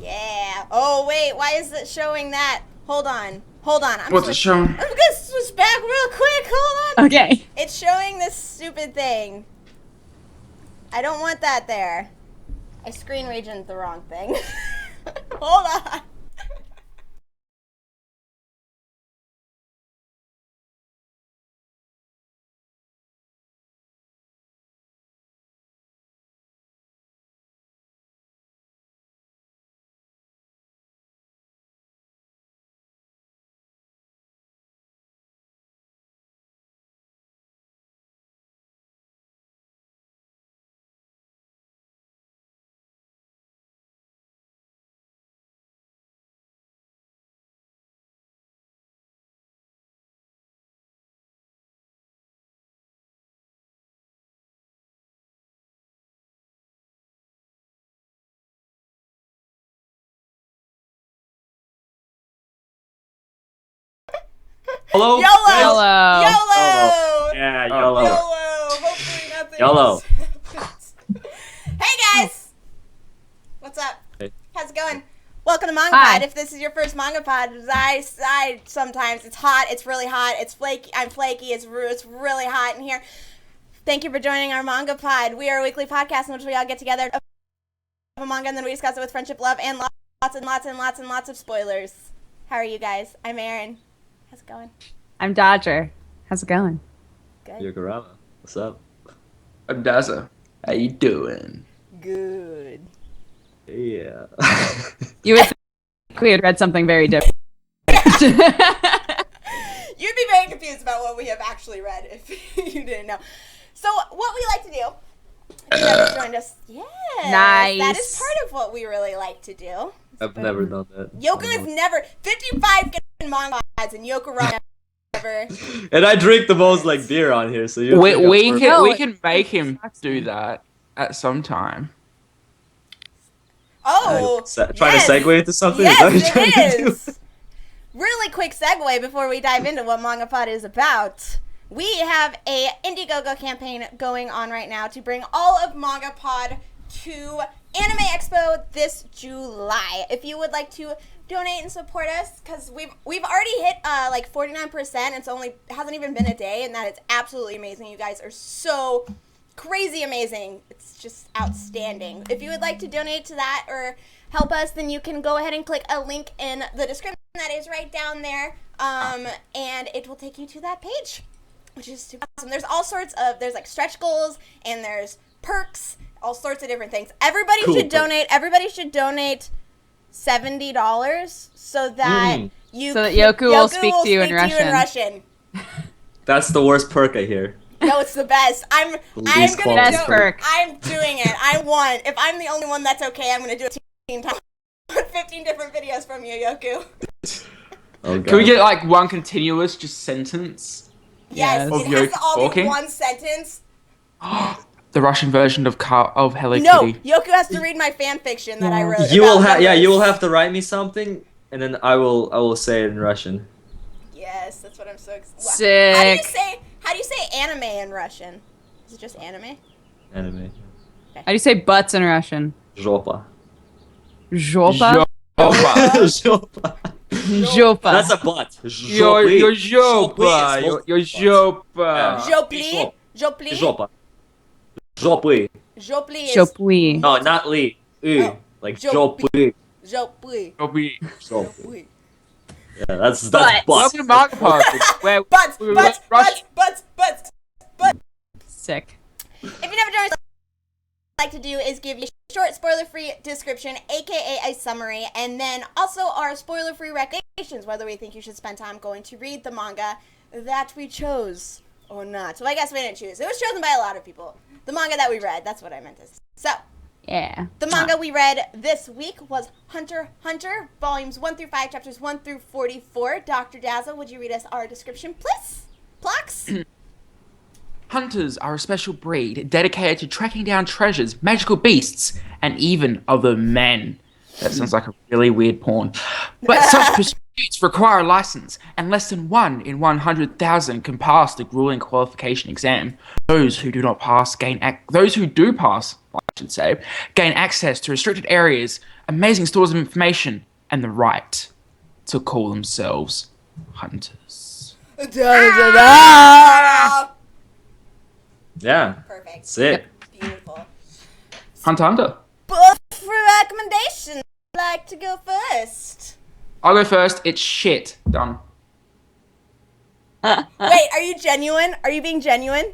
Yeah. Oh, wait. Why is it showing that? Hold on. What's it showing? I'm gonna switch back real quick. Hold on. Okay. It's showing this stupid thing. I don't want that there. I screen regioned the wrong thing. Hold on. Hello? YOLO! Hello. Yeah, YOLO. Hopefully nothing YOLO. else happens. Hey guys! What's up? Hey. How's it going? Welcome to MangaPod. Hi. If this is your first MangaPod, I sometimes it's hot, it's really hot, it's flaky, I'm flaky, it's really hot in here. Thank you for joining our MangaPod. We are a weekly podcast in which we all get together of a manga and then we discuss it with friendship, love, and lots of spoilers. How are you guys? I'm Erin. How's it going? I'm Dodger. How's it going? Good. Yokorama, what's up? I'm Daza. How you doing? Good. Yeah. You would think we had read something very different. You'd be very confused about what we have actually read if you didn't know. So, what we like to do, if you haven't joined us, Nice. that is part of what we really like to do. I've never done that. Yoku has never, 55 getting manga pods, and Yokorama never. And I drink the most like beer on here, so you. We No, can make him do that at some time. Oh, Trying to segue into something. Yes, Is that what you're trying it to do? is. Really quick segue before we dive into what MangaPod is about. We have a Indiegogo campaign going on right now to bring all of MangaPod to Anime Expo this July. If you would like to donate and support us, because we've already hit like 49%. It hasn't even been a day, and that is absolutely amazing. You guys are so crazy amazing. It's just outstanding. If you would like to donate to that or help us, then you can go ahead and click a link in the description that is right down there, and it will take you to that page, which is super awesome. There's all sorts of, there's like stretch goals, and there's perks, all sorts of different things. Everybody should donate $70 so that Yoku will speak to you in Russian. That's the worst perk I hear. No, it's the best. I'm least gonna quality do perk. I'm doing it. I won. If I'm the only one that's okay, I'm gonna do it 15 times. 15 different videos from you, Yoku. Oh, God. Can we get like one continuous just sentence? Yes, Yes. it has to all Talking? be one sentence. The Russian version of Hello No, Kitty. Yoku has to read my fan fiction that I wrote. You will about have, yeah, numbers. you will have to write me something, and then I will say it in Russian. Yes, that's what I'm so excited. Sick. How do you say anime in Russian? Is it just anime? Anime. How do you say butts in Russian? Jopa. Jopa? Jopa. Jopa. That's a butt. Your Jopa. Your Jopa. Jopli. Jopli. Jopa. Jopli. Jopli is. Jopui. No, not Lee. Oh. Like Jopli. Jopli. Jopli. Jopli. Yeah, that's Butts. butt. Welcome to MangaPod, where Butts, we butts, rush- butts. Sick. If you never joined us, what I'd like to do is give you a short spoiler-free description, aka a summary, and then also our spoiler-free recommendations, whether we think you should spend time going to read the manga that we chose or not. So I guess we didn't choose. It was chosen by a lot of people. The manga that we read, that's what I meant to say. So, Yeah. the manga we read this week was Hunter x Hunter, volumes 1 through 5, chapters 1 through 44. Dr. Dazzle, would you read us our description, please? Plax? Hunters are a special breed dedicated to tracking down treasures, magical beasts, and even other men. That sounds like a really weird porn. But such pursuits require a license, and less than 1 in 100,000 can pass the grueling qualification exam. Those who do pass should say, gain access to restricted areas, amazing stores of information, and the right to call themselves hunters. Yeah. Perfect. That's it. Beautiful. Hunter. Both for recommendations. I'd like to go first. I'll go first. It's shit. Done. Wait, are you genuine? Are you being genuine?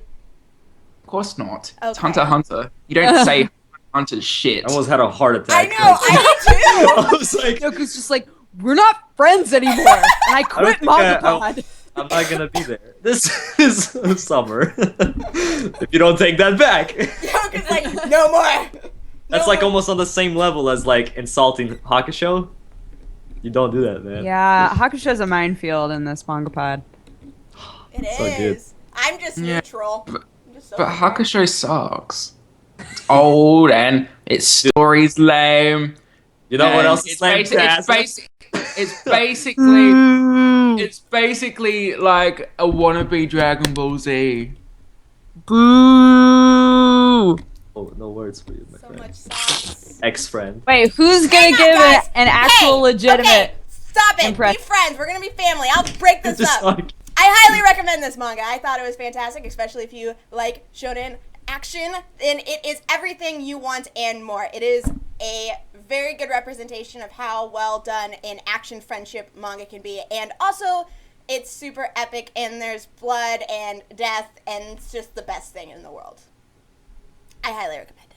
Of course not. Okay. It's Hunter x Hunter. You don't say Hunter's shit. I almost had a heart I attack. know, I did too. I was like, Yoku's just like, we're not friends anymore, and I quit think I- MangaPod. I'm not gonna be there this summer. If you don't take that back. Yoko's like, no more. That's No like more. almost on the same level as like insulting Hakusho. You don't do that, man. Yeah, Hakusho's a minefield in this MangaPod. It So good. is. I'm just Yeah. neutral. I'm just so But neutral. Hakusho sucks. It's old and its story's lame. You know what and else is lame? it's basically like a wannabe Dragon Ball Z. Boo! Oh, no words for you, my So friend. much sauce. Ex-friend. Wait, who's Hang gonna on, give guys. an actual legitimate? Okay, stop it. impression? Be friends. We're gonna be family. I'll break this Just up. like, I highly recommend this manga. I thought it was fantastic, especially if you like shonen action. And it is everything you want and more. It is a very good representation of how well done an action friendship manga can be. And also, it's super epic, and there's blood and death, and it's just the best thing in the world. I highly recommend it.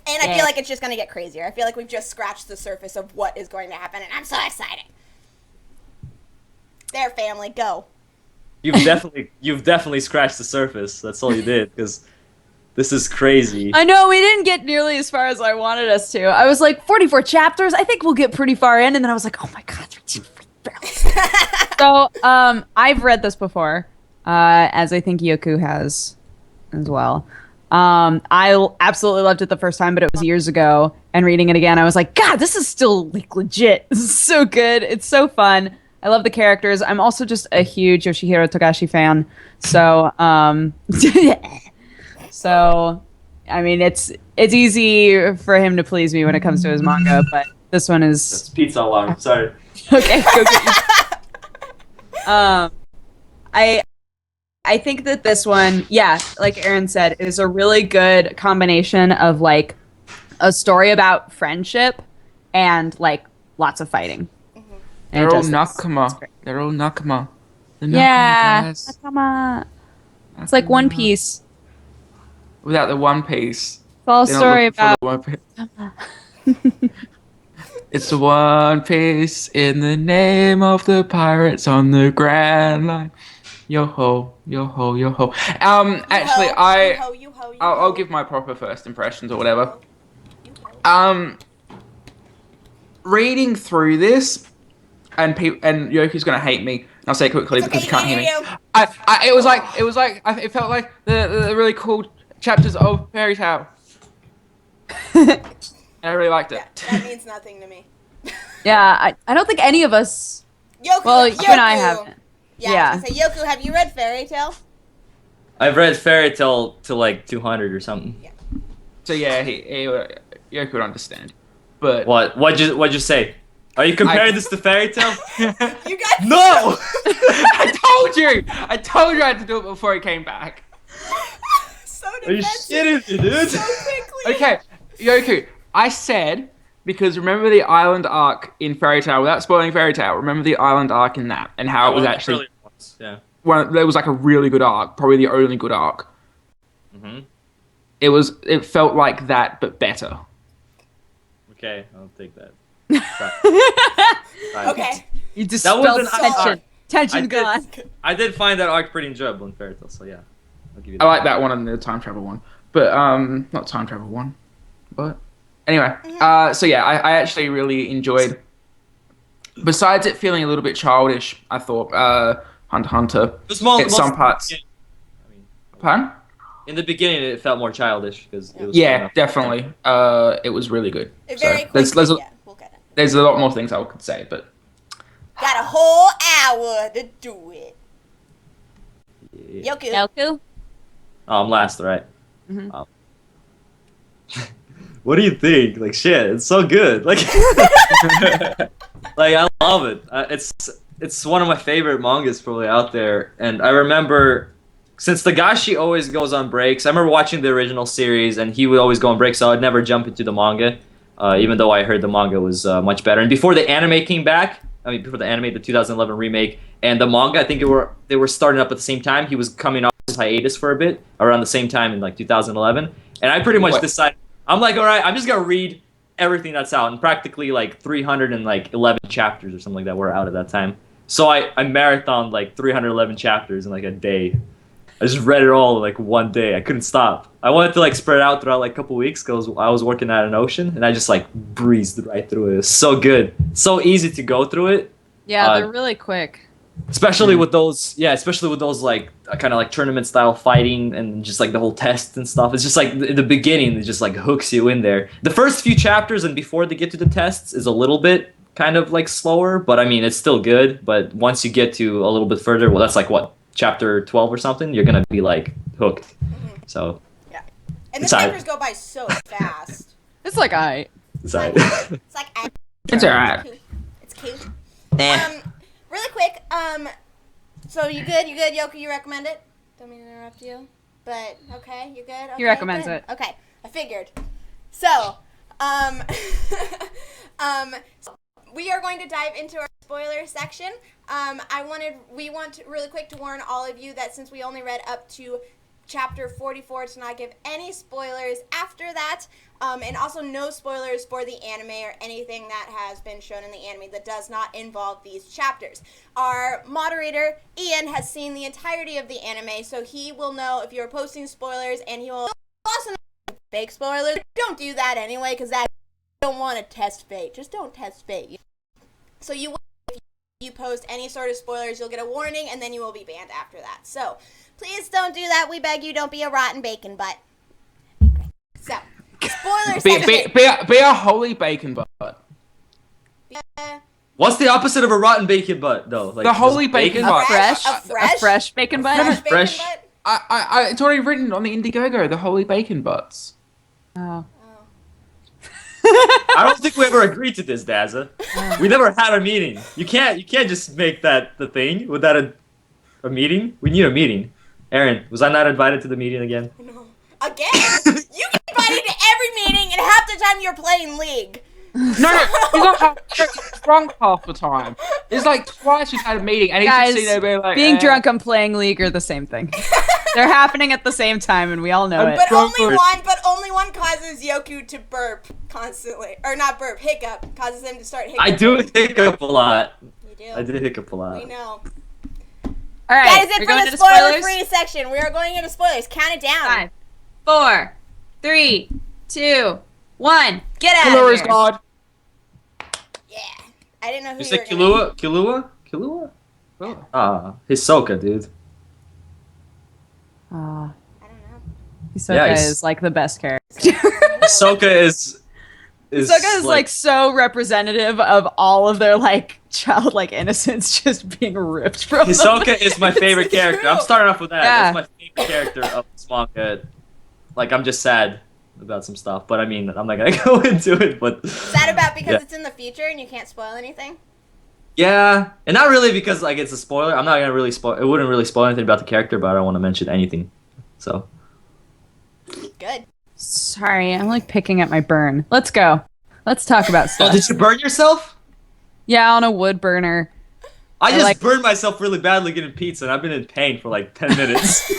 And I Yeah. feel like it's just going to get crazier. I feel like we've just scratched the surface of what is going to happen, and I'm so excited. There, family, go. you've definitely scratched the surface. That's all you did, because this is crazy. I know we didn't get nearly as far as I wanted us to. I was like 44 chapters. I think we'll get pretty far in, and then I was like, oh my god, So I've read this before, as I think Yoku has as well. I absolutely loved it the first time, but it was years ago. And reading it again, I was like, God, this is still like legit. This is so good. It's so fun. I love the characters. I'm also just a huge Yoshihiro Togashi fan. So, so I mean, it's easy for him to please me when it comes to his manga, but this one is That's pizza alarm. Sorry. okay. Go get you. I think that this one, yeah, like Aaron said, is a really good combination of like a story about friendship and like lots of fighting. And They're it all does this. It's Nakama. great. They're all Nakama. The Nakama Yeah, guys. Nakama. It's like One Nakama. Piece. Without the One Piece. It's all a They're not story looking for about. the One Piece. It's the One Piece in the name of the pirates on the Grand Line. Yo ho, yo ho, yo ho. Actually, I'll give my proper first impressions or whatever. Reading through this, and Yoku's gonna hate me. I'll say it quickly It's because okay, you can't hear me. you. It felt like the really cool chapters of Fairy Tail. I really liked it. Yeah, that means nothing to me. Yeah, I don't think any of us. Yoku, Well, you and I Yoku. haven't. Yeah, Yeah. I was gonna say, Yoku, have you read Fairy Tail? I've read Fairy Tail to like 200 or something. So yeah, Yoku would understand. But What? What'd you say? Are you comparing this to Fairy Tail? You guys. No! I told you I had to do it before he came back. So Are you defensive. shitting me, dude? So quickly. Okay, Yoku, I said, because remember the island arc in Fairy Tail, without spoiling Fairy Tail, remember the island arc in that, and how it was actually, Yeah. there was like a really good arc, probably the only good arc. Mm-hmm. It felt like that, but better. Okay, I'll take that. Okay. You just That spelled wasn't tension. arc. Tension I gone. I did find that arc pretty enjoyable in Fairy Tail, so yeah. I'll give you that. I like that one and the time travel one, but not time travel one, but anyway. So yeah, I actually really enjoyed. Besides it feeling a little bit childish, I thought Hunter x Hunter at some parts. I mean, Pardon? in the beginning, it felt more childish because it was. Yeah, definitely. It was really good. Very So, quickly, there's yeah, we'll get it. there's a lot more things I could say, but Got a whole hour to do it. Yeah. Yoku. Yoku? Oh, I'm last, right? Mhm. Oh. what do you think? Like, shit, it's so good. Like, like I love it. It's one of my favorite mangas probably out there. And I remember, since Tagashi always goes on breaks, I remember watching the original series, and he would always go on break, so I'd never jump into the manga, even though I heard the manga was much better. And before the anime came back, before the anime, the 2011 remake, and the manga, I think they were starting up at the same time. He was coming off his hiatus for a bit, around the same time in like 2011. And I pretty much decided, I'm like, all right, I'm just gonna read everything that's out, and practically like 311 chapters or something like that were out at that time. So I marathoned like 311 chapters in like a day. I just read it all in like one day. I couldn't stop. I wanted to like spread it out throughout like a couple weeks because I was working at an ocean, and I just like breezed right through it. It was so good, so easy to go through it. Yeah, they're really quick. Especially with those, like kind of like tournament style fighting and just like the whole test and stuff. It's just like the beginning, it just like hooks you in there. The first few chapters and before they get to the tests is a little bit kind of like slower, but I mean it's still good. But once you get to a little bit further, well, that's like what, chapter 12 or something, you're gonna be like hooked. So yeah, and the chapters go by so fast. It's like it's like It's alright. It's cute. Nah. Really quick, so you good, Yoku, you recommend it? Don't mean to interrupt you, but okay, you good? Okay, He recommends good. it. Okay, I figured. So, we are going to dive into our spoiler section. We want really quick to warn all of you that since we only read up to chapter 44, to not give any spoilers after that, and also no spoilers for the anime or anything that has been shown in the anime that does not involve these chapters. Our moderator, Ian, has seen the entirety of the anime, so he will know if you're posting spoilers, and he will also know fake spoilers. Don't do that anyway, because that you don't want to test fate. Just don't test fate. So you will, if you post any sort of spoilers, you'll get a warning, and then you will be banned after that. So please don't do that. We beg you. Don't be a rotten bacon butt. So, spoiler section. Be a holy bacon butt. What's the opposite of a rotten bacon butt, though? Like, The holy bacon butt. A fresh bacon butt. Fresh. It's already written on the Indiegogo. The holy bacon butts. Oh. I don't think we ever agreed to this, Dazza. We never had a meeting. You can't just make that the thing without a meeting. We need a meeting. Aaron, was I not invited to the meeting again? No. Again? You get invited to every meeting, and half the time you're playing League. No, you don't have drunk half the time. It's like twice we've had a meeting, and Guys, he's just sitting there being like, being drunk and playing League are the same thing. They're happening at the same time, and we all know it. But only one causes Yoku to burp constantly, or not burp, hiccup, causes him to start hiccuping. I do hiccup a lot. You do. I did hiccup a lot. We know. All right, That is it we're for going the into spoilers. spoiler-free section. We are going into spoilers. Count it down. 5, 4, 3, 2, 1. Get out Killer of is here. God. Yeah. I didn't know who You you said were Killua? Oh. Hisoka, dude. Ah, I don't know. Hisoka Yeah, he's- is like the best character. Hisoka is Hisoka is like so representative of all of their like childlike innocence just being ripped from them. Hisoka is my favorite character. I'm starting off with that. Yeah. That's my favorite character of this manga. Like, I'm just sad about some stuff, but I mean, I'm not gonna go into it. But Sad about because Yeah. it's in the future and you can't spoil anything? yeah, and not really because like it's a spoiler. I'm not gonna really spoil. It wouldn't really spoil anything about the character, but I don't want to mention anything. So Good. Sorry, I'm like picking at my burn. Let's go. Let's talk about oh, stuff. did you burn yourself? Yeah, on a wood burner. I just like- burned myself really badly getting pizza, and I've been in pain for like 10 minutes.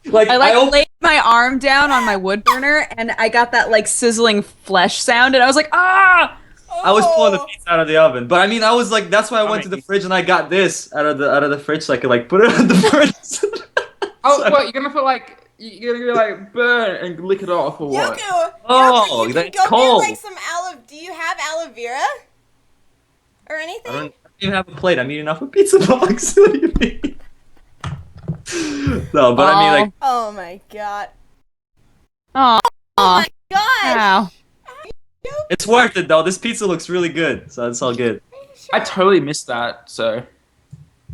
Like I like op- laid my arm down on my wood burner and I got that like sizzling flesh sound and I was like, ah! I was pulling the Oh. pizza out of the oven, but I mean, I was like, that's why I went to the fridge and I got this out of the fridge so I could like put it on the fridge. Oh, what? You're gonna put like you're gonna like burn and lick it off or what? Yoku! Oh, Yoku, you that's can go cold. get like some do you have aloe vera? Or anything? I don't even have a plate. I'm eating off a pizza box. What do you mean? No, but I mean, like, Oh my god. Aw. Oh my gosh! Wow. it's worth it though. This pizza looks really good, so it's all good. I totally missed that. So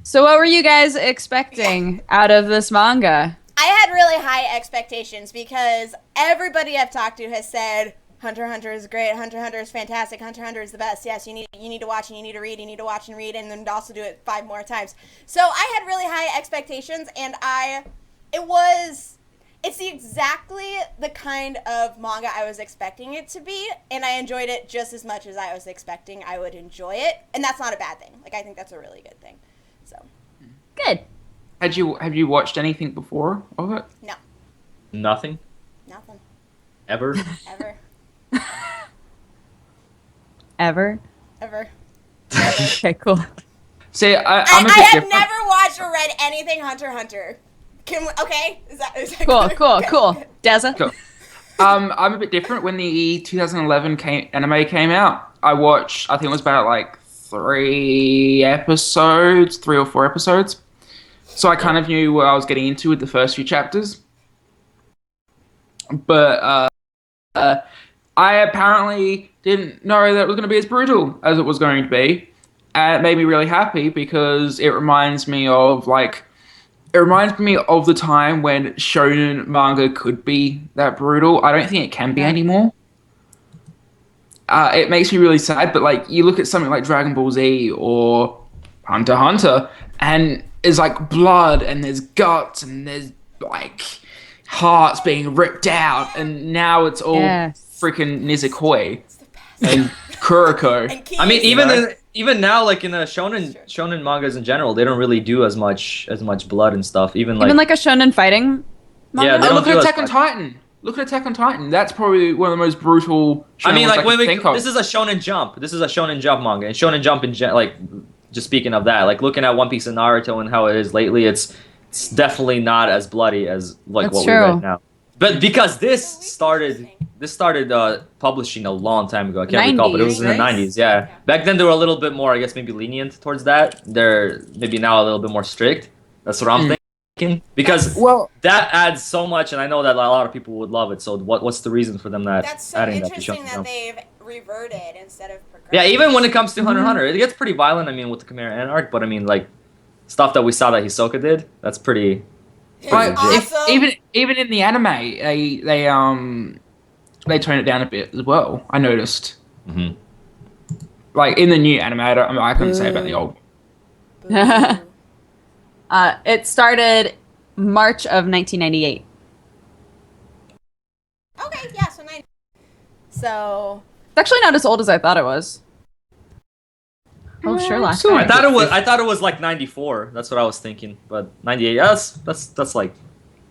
So what were you guys expecting out of this manga? I had really high expectations because everybody I've talked to has said Hunter x Hunter is great, Hunter x Hunter is fantastic, Hunter x Hunter is the best. Yes, you need to watch and you need to read, you need to watch and read, and then also do it 5 more times. So I had really high expectations, and it's exactly the kind of manga I was expecting it to be, and I enjoyed it just as much as I was expecting I would enjoy it, and that's not a bad thing. Like, I think that's a really good thing. So Good. Have you watched anything before of it? no, Nothing nothing, ever. ever, Ever? ever. Okay, cool. See, I'm a I bit have different. never watched or read anything Hunter x Hunter. Okay? Is that Cool, good? cool, Okay. cool. Deza? Cool. I'm a bit different. When the 2011 anime came out, I watched, I think it was about like 3 or 4 episodes. So I kind of knew what I was getting into with the first few chapters. But I apparently didn't know that it was going to be as brutal as it was going to be. And it made me really happy because it reminds me of the time when shonen manga could be that brutal. I don't think it can be anymore. It makes me really sad, but like you look at something like Dragon Ball Z or Hunter x Hunter, and there's like blood and there's guts and there's like hearts being ripped out, and now it's all freaking Nizukoi and Kuroko. And I mean, keys. even now, like in the shonen mangas in general, they don't really do as much blood and stuff. Even like a shonen fighting manga? Yeah, they Oh, don't look do at as Attack on much. Titan. Look at Attack on Titan. That's probably one of the most brutal shonen I mean, ones like I can when think of. this is a Shonen Jump. This is a Shonen Jump manga, and Shonen Jump like just speaking of that, like looking at One Piece and Naruto and how it is lately, it's definitely not as bloody as like That's what true. we read now. But because this started publishing a long time ago. I can't recall, but it was in the 90s. Yeah, back then they were a little bit more, I guess, maybe lenient towards that. They're maybe now a little bit more strict. That's what I'm thinking. Because that adds so much, and I know that a lot of people would love it. So what's the reason for them not That's so adding that to interesting Shonen that Jump? they've reverted instead of progressed. Yeah, even when it comes to Hunter x Hunter, it gets pretty violent. I mean, with the Chimera Ant arc, but I mean, like stuff that we saw that Hisoka did, that's pretty. But Awesome. even in the anime, they tone it down a bit as well. I noticed. Mm-hmm. Like in the new anime, I couldn't say about the old. It started March of 1998. Okay, yeah, so 90. So It's actually not as old as I thought it was. Oh, sure, last so time. I thought it was like 94. That's what I was thinking, but 98. Yeah, that's like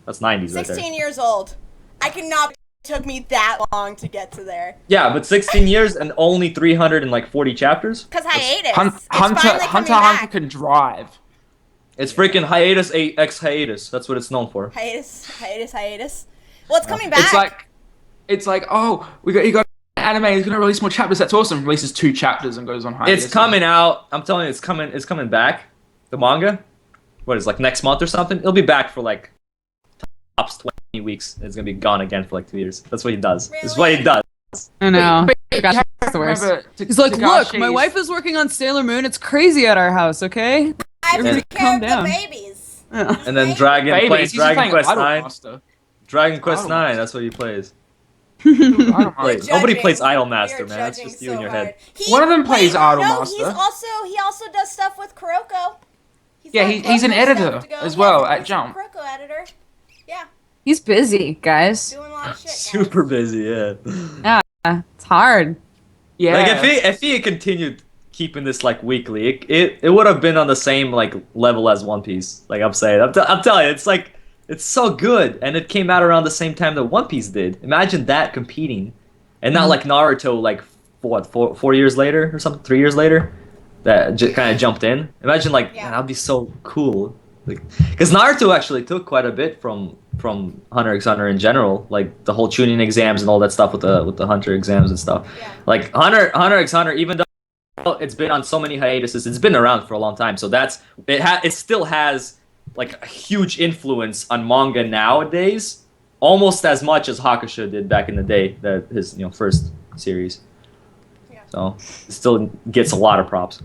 that's 90s right 16 there. years old. I cannot. It took me that long to get to there. Yeah, but 16 years and only 340 chapters. Because hiatus. Hunter It's finally coming Hunter back. can drive. It's freaking hiatus x hiatus. That's what it's known for. Hiatus. Well, it's coming back. It's like oh you got anime is gonna release more chapters. That's awesome. Releases 2 chapters and goes on hiatus. It's coming out. I'm telling you, it's coming. It's coming back. The manga. What is like next month or something? It'll be back for like tops 20 weeks. It's gonna be gone again for like 2 years. That's what he does. That's what he does. I know. But God, you that's the worst. remember He's like, look, my Tagashi's- wife is working on Sailor Moon. It's crazy at our house, okay? I have to And- take care of calm down. the babies. Yeah. And then Dragon Babies, plays he's Dragon playing Quest Idol 9. Master. Dragon Quest Idol 9. Master. That's what he plays. Idol Master. Wait, nobody Judging. plays Idol We Master, are man. That's judging just you so in your hard. head. One of them plays Idol no, Master. he also does stuff with Kuroko. Yeah, got he's an Kuroko editor stuff to go. as well Yeah, at he's a Jump. Kuroko editor. Yeah, He's busy, guys. doing a lot of shit. guys. Super busy, yeah. It's hard. Yeah. Like if he had continued keeping this like weekly, it would have been on the same like level as One Piece. Like I'm saying, I'm telling you, it's like it's so good, and it came out around the same time that One Piece did. Imagine that competing, and not like Naruto, like what 4 years later or something, 3 years later, that kind of jumped in. Imagine like Yeah. man, that'd be so cool. Like because Naruto actually took quite a bit from Hunter x Hunter in general, like the whole tuning exams and all that stuff with the Hunter exams and stuff. Yeah. Like Hunter x Hunter, even though it's been on so many hiatuses, it's been around for a long time. So it still has like a huge influence on manga nowadays, almost as much as Hakusho did back in the day, that his first series. Yeah. So it still gets a lot of props.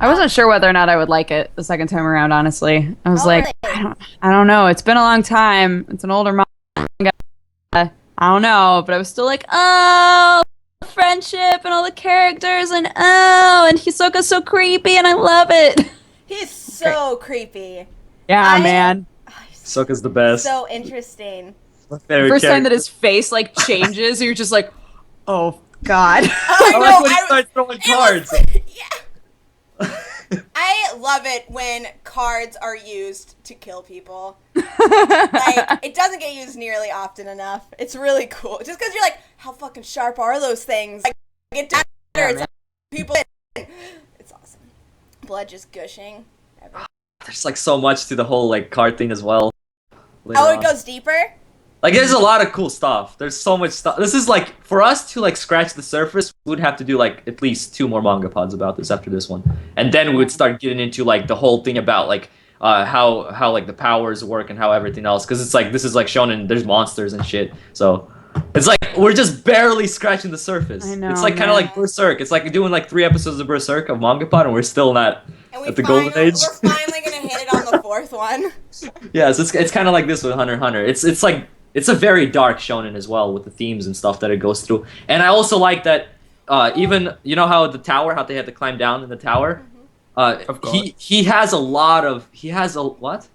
I wasn't sure whether or not I would like it the second time around, honestly. I was Oh, like, really? I don't know. It's been a long time. It's an older manga. I don't know, but I was still like, oh, friendship and all the characters and Hisoka's so creepy and I love it. He's so creepy. Yeah, man. Sokka's the best. So interesting. My The favorite first time that character. his face like changes, you're just like, oh God. I I know, like when he I- starts throwing it cards. was- yeah. I love it when cards are used to kill people. Like, it doesn't get used nearly often enough. It's really cool. Just because you're like, how fucking sharp are those things? Like, it doesn't matter. It's like people. It's awesome. Blood just gushing. There's like so much to the whole like card thing as well. later Oh, it on. goes deeper? Like there's a lot of cool stuff. There's so much stuff. This is like for us to like scratch the surface, we would have to do like at least 2 more manga pods about this after this one, and then we would start getting into like the whole thing about like how like the powers work and how everything else. Because it's like this is like shonen. There's monsters and shit. So it's like we're just barely scratching the surface. I know, it's like kind of man. like Berserk. It's like doing like 3 episodes of Berserk of manga pod, and we're still not And at the golden age. we're finally gonna hit it on the 4th one. Yeah, so it's kind of like this with Hunter x Hunter. It's like it's a very dark shonen as well with the themes and stuff that it goes through. And I also like that even you know how the tower, how they had to climb down in the tower. Of course. He has a what?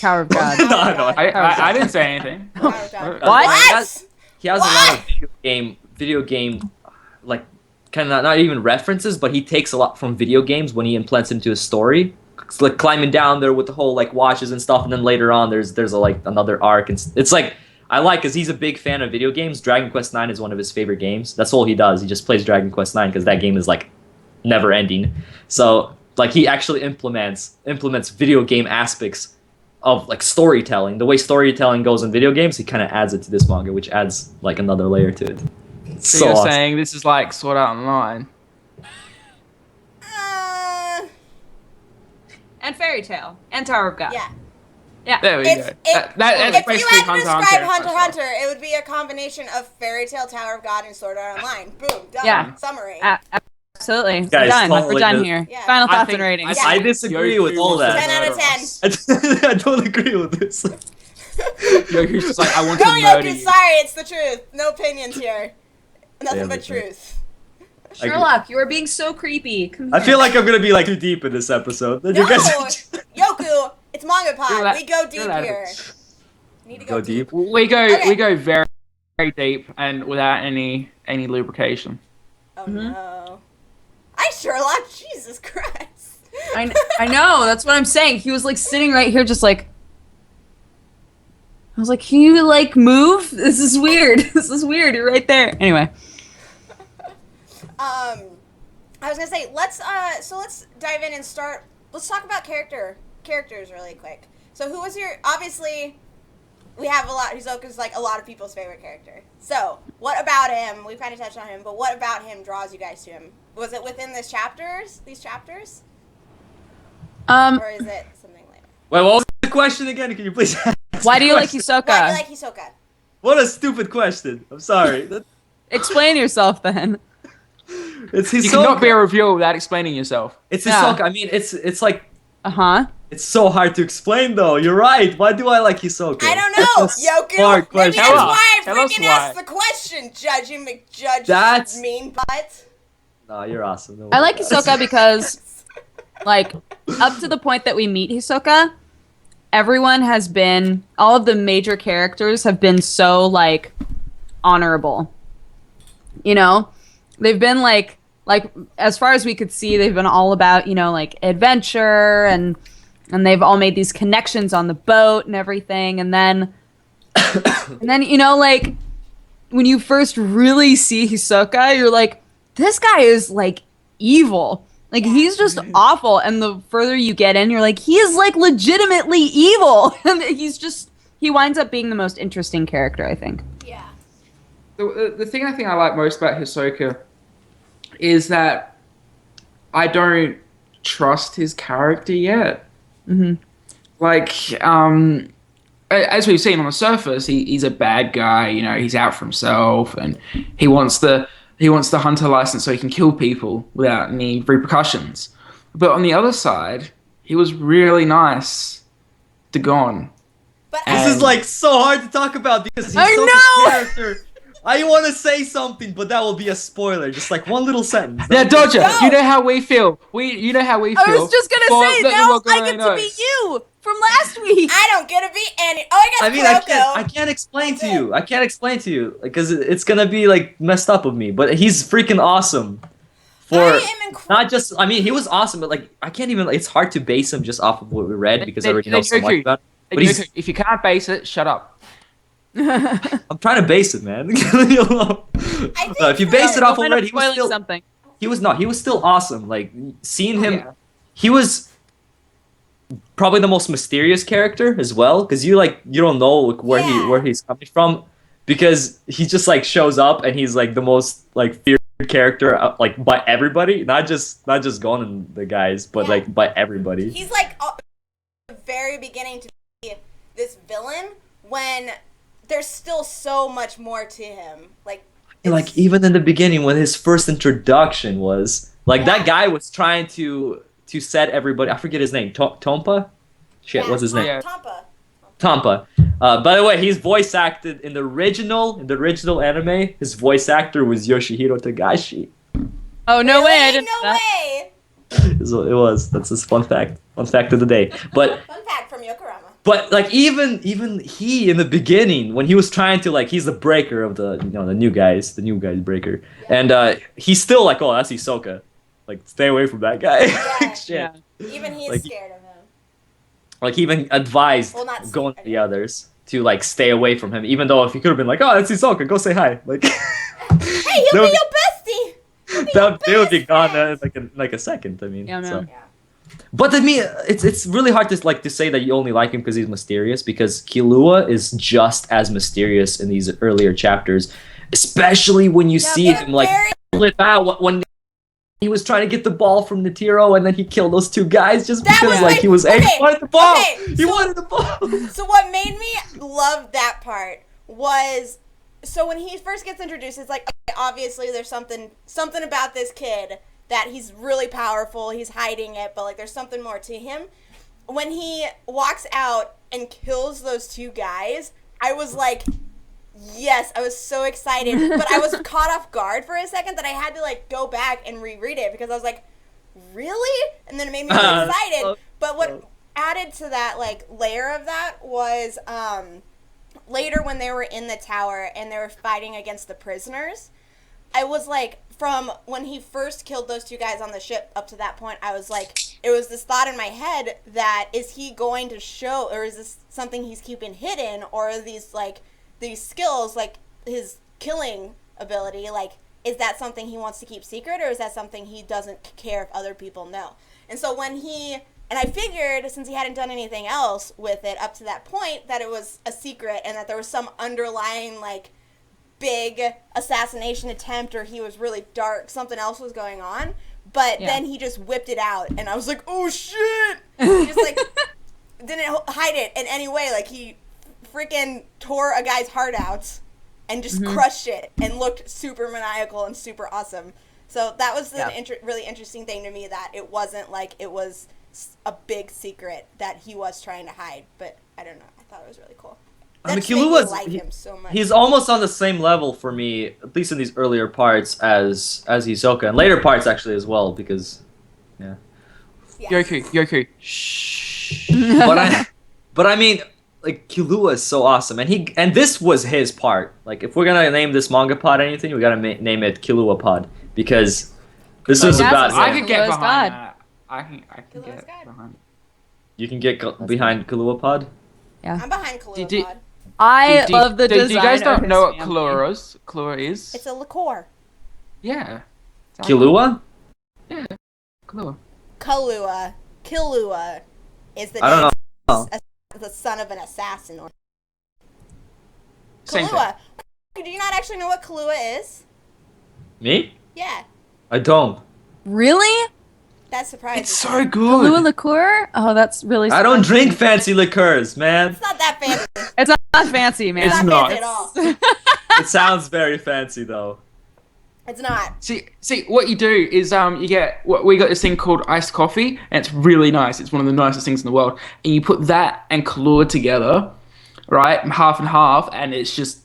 Tower of God. No, no, I didn't say anything. What? He has a lot of video game like kind of not even references, but he takes a lot from video games when he implants into his story. It's like climbing down there with the whole like watches and stuff, and then later on there's a like another arc, and it's like I like because he's a big fan of video games. Dragon Quest IX is one of his favorite games. That's all he does. He just plays Dragon Quest IX because that game is like never ending. So like he actually implements video game aspects of like storytelling. The way storytelling goes in video games, he kind of adds it to this manga, which adds like another layer to it. It's So so you're awesome. saying this is like Sword Art Online? And Fairy Tale. And Tower of God. Yeah. Yeah. There we It's, go. it, That's if you basically had to Hunter describe x Hunter Hunter. x Hunter, it would be a combination of Fairy Tale, Tower of God, and Sword Art Online. Boom. Done. Yeah. Summary. Absolutely. Guys, We're done. totally We're done did- here. Yeah. Final I thoughts think- and ratings. Yeah. I disagree with all that. 10 out of 10. I don't agree with this. Yoku's just like, I want Go, to murder Yoku. you. Sorry, it's the truth. No opinions here. Nothing Yeah, but that's truth. Sherlock, you are being so creepy. Come I here. feel like I'm gonna be like too deep in this episode. No, You guys Yoku, it's MangaPod. You're that- We go you're deep that- here. Need to go deep. We go Okay. we go very very deep and without any lubrication. Oh no. Hi, Sherlock. Jesus Christ. I know. That's what I'm saying. He was like sitting right here, just like. I was like, can you like move? This is weird. This is weird. You're right there. Anyway. I was gonna say let's dive in and start. Let's talk about characters really quick. So who was your obviously we have a lot. Hisoka's like a lot of people's favorite character. So what about him? We've kind of touched on him, but what about him draws you guys to him? Was it within these chapters, or is it something later? Wait, what was the question again? Can you please ask Why the do you like question? Hisoka? Why do you like Hisoka? What a stupid question. I'm sorry. Explain yourself then. It's You Hisoka. cannot be a reviewer without explaining yourself. It's Yeah. Hisoka. I mean, it's like Uh-huh. it's so hard to explain though. You're right. Why do I like Hisoka? I don't know, That's a Yoku. smart Maybe question. that's Tell us. why I Tell us freaking why. asked the question, Judgy McJudge. That's- mean butt. No, you're awesome. Don't I worry like about it. Hisoka because, like, up to the point that we meet Hisoka, everyone has been, all of the major characters have been so, like, honorable. You know? They've been, like, as far as we could see, they've been all about, you know, like, adventure, and they've all made these connections on the boat and everything, and then, you know, like, when you first really see Hisoka, you're like, this guy is like evil. Like he's just awful. And the further you get in, you're like, he is like legitimately evil. And he winds up being the most interesting character, I think. Yeah. The thing I think I like most about Hisoka is that I don't trust his character yet. Mm-hmm. Like, as we've seen on the surface, he's a bad guy. You know, he's out for himself, and he wants the hunter license so he can kill people without any repercussions. But on the other side, he was really nice to Gon. But This is like so hard to talk about because he's I such know! a character. I want to say something, but that will be a spoiler. Just like one little sentence. Now, Dodger, No! you know how we feel. You know how we feel. I was just gonna But say, look at now what I Gon get to be knows. you from last week. I don't get to be any. Oh, I I guess mean, Kuroko. I can't explain to you. I can't explain to you because it's gonna be like messed up of me. But he's freaking awesome. For I am incredible. not just, I mean, he was awesome, but like I can't even. It's hard to base him just off of what we read because I already know so much about. But he's, If you can't base it, shut up. I'm trying to base it, man. Leave me alone. think If you base it off Don't end up already, he was spoiling still. something. He was still awesome. Like seeing him, Yeah. he was probably the most mysterious character as well, because you don't know like, Yeah. where he's coming from, because he just like shows up and he's like the most like feared character like by everybody, not just Gon and the guys, but Yeah. like by everybody. He's like the very beginning to be this villain when there's still so much more to him. Like Even in the beginning when his first introduction was like that guy was trying to set everybody. I forget his name. Tompa. Shit, what's his name? Yeah. Tampa. Tompa. By the way, he's voice acted in the original anime. His voice actor was Yoshihiro Tagashi. Oh no way! I didn't. No know that. way. So it was. That's his fun fact. Fun fact of the day. But Fun fact from Yokorama. like even he in the beginning when he was trying to like he's the breaker of the the new guys breaker, and he's still like, oh, that's Hisoka. Like stay away from that guy. Yeah. Shit. Yeah. Even he's Like, scared of him. Like he even advised Well, not going to scared. the others to like stay away from him, even though if he could have been like, oh, it's Hisoka, go say hi. Like Hey, he'll That be your bestie. He'll be they would be best gone friend. in like a second. I mean, Yeah, man. so. Yeah. But to me, it's really hard to say that you only like him because he's mysterious, because Killua is just as mysterious in these earlier chapters, especially when you see they're him like very- flip out when he was trying to get the ball from Netero and then he killed those two guys just That because was like like- he was okay, he wanted the ball. okay, He so- wanted the ball. So what made me love that part was, so when he first gets introduced, it's like, okay, obviously there's something about this kid that he's really powerful, he's hiding it, but like there's something more to him. When he walks out and kills those two guys, I was like, yes, I was so excited, but I was caught off guard for a second that I had to like go back and reread it because I was like, really? And then it made me so excited. But what added to that like layer of that was later when they were in the tower and they were fighting against the prisoners, I was like, from when he first killed those two guys on the ship up to that point, I was like, it was this thought in my head that is he going to show, or is this something he's keeping hidden, or are these like these skills, like his killing ability, like is that something he wants to keep secret, or is that something he doesn't care if other people know? And so when and I figured, since he hadn't done anything else with it up to that point, that it was a secret and that there was some underlying like big assassination attempt, or he was really dark, something else was going on. But then he just whipped it out and I was like, oh shit. He just like didn't hide it in any way. Like he freaking tore a guy's heart out and just crushed it and looked super maniacal and super awesome. So that was the really interesting thing to me, that it wasn't like it was a big secret that he was trying to hide. But I don't know, I thought it was really cool. I mean, That made me Killua's like him so much. he's almost on the same level for me, at least in these earlier parts, as Hisoka, and later parts actually as well, because Yes. Yoku, shh. but I mean, like Killua is so awesome, and this was his part. Like if we're gonna name this manga pod anything, we gotta name it Killua Pod, because this was That's about what I him. could get Killua's behind God. that. I can Killua's get God. behind. You can get behind Killua Pod. I'm behind Kahlua Did- Pod. I love the design. Do you guys of don't his know what family. Kahlua is? It's a liqueur. Yeah. Killua? Yeah. Kahlua. Killua is the I don't name know. of the son of an assassin. Or Same thing. Kahlua. Do you not actually know what Kahlua is? Me? Yeah, I don't. Really? that surprises It's me. so Kahlua good. liqueur? Oh, that's really. I don't surprising. drink fancy liqueurs, man. It's not that fancy. It's not fancy, man. It's It's not not. fancy at all. It sounds very fancy though. It's not. See, what you do is you get what we got this thing called iced coffee, and it's really nice. It's one of the nicest things in the world. And you put that and Kahlua together, right, half and half, and it's just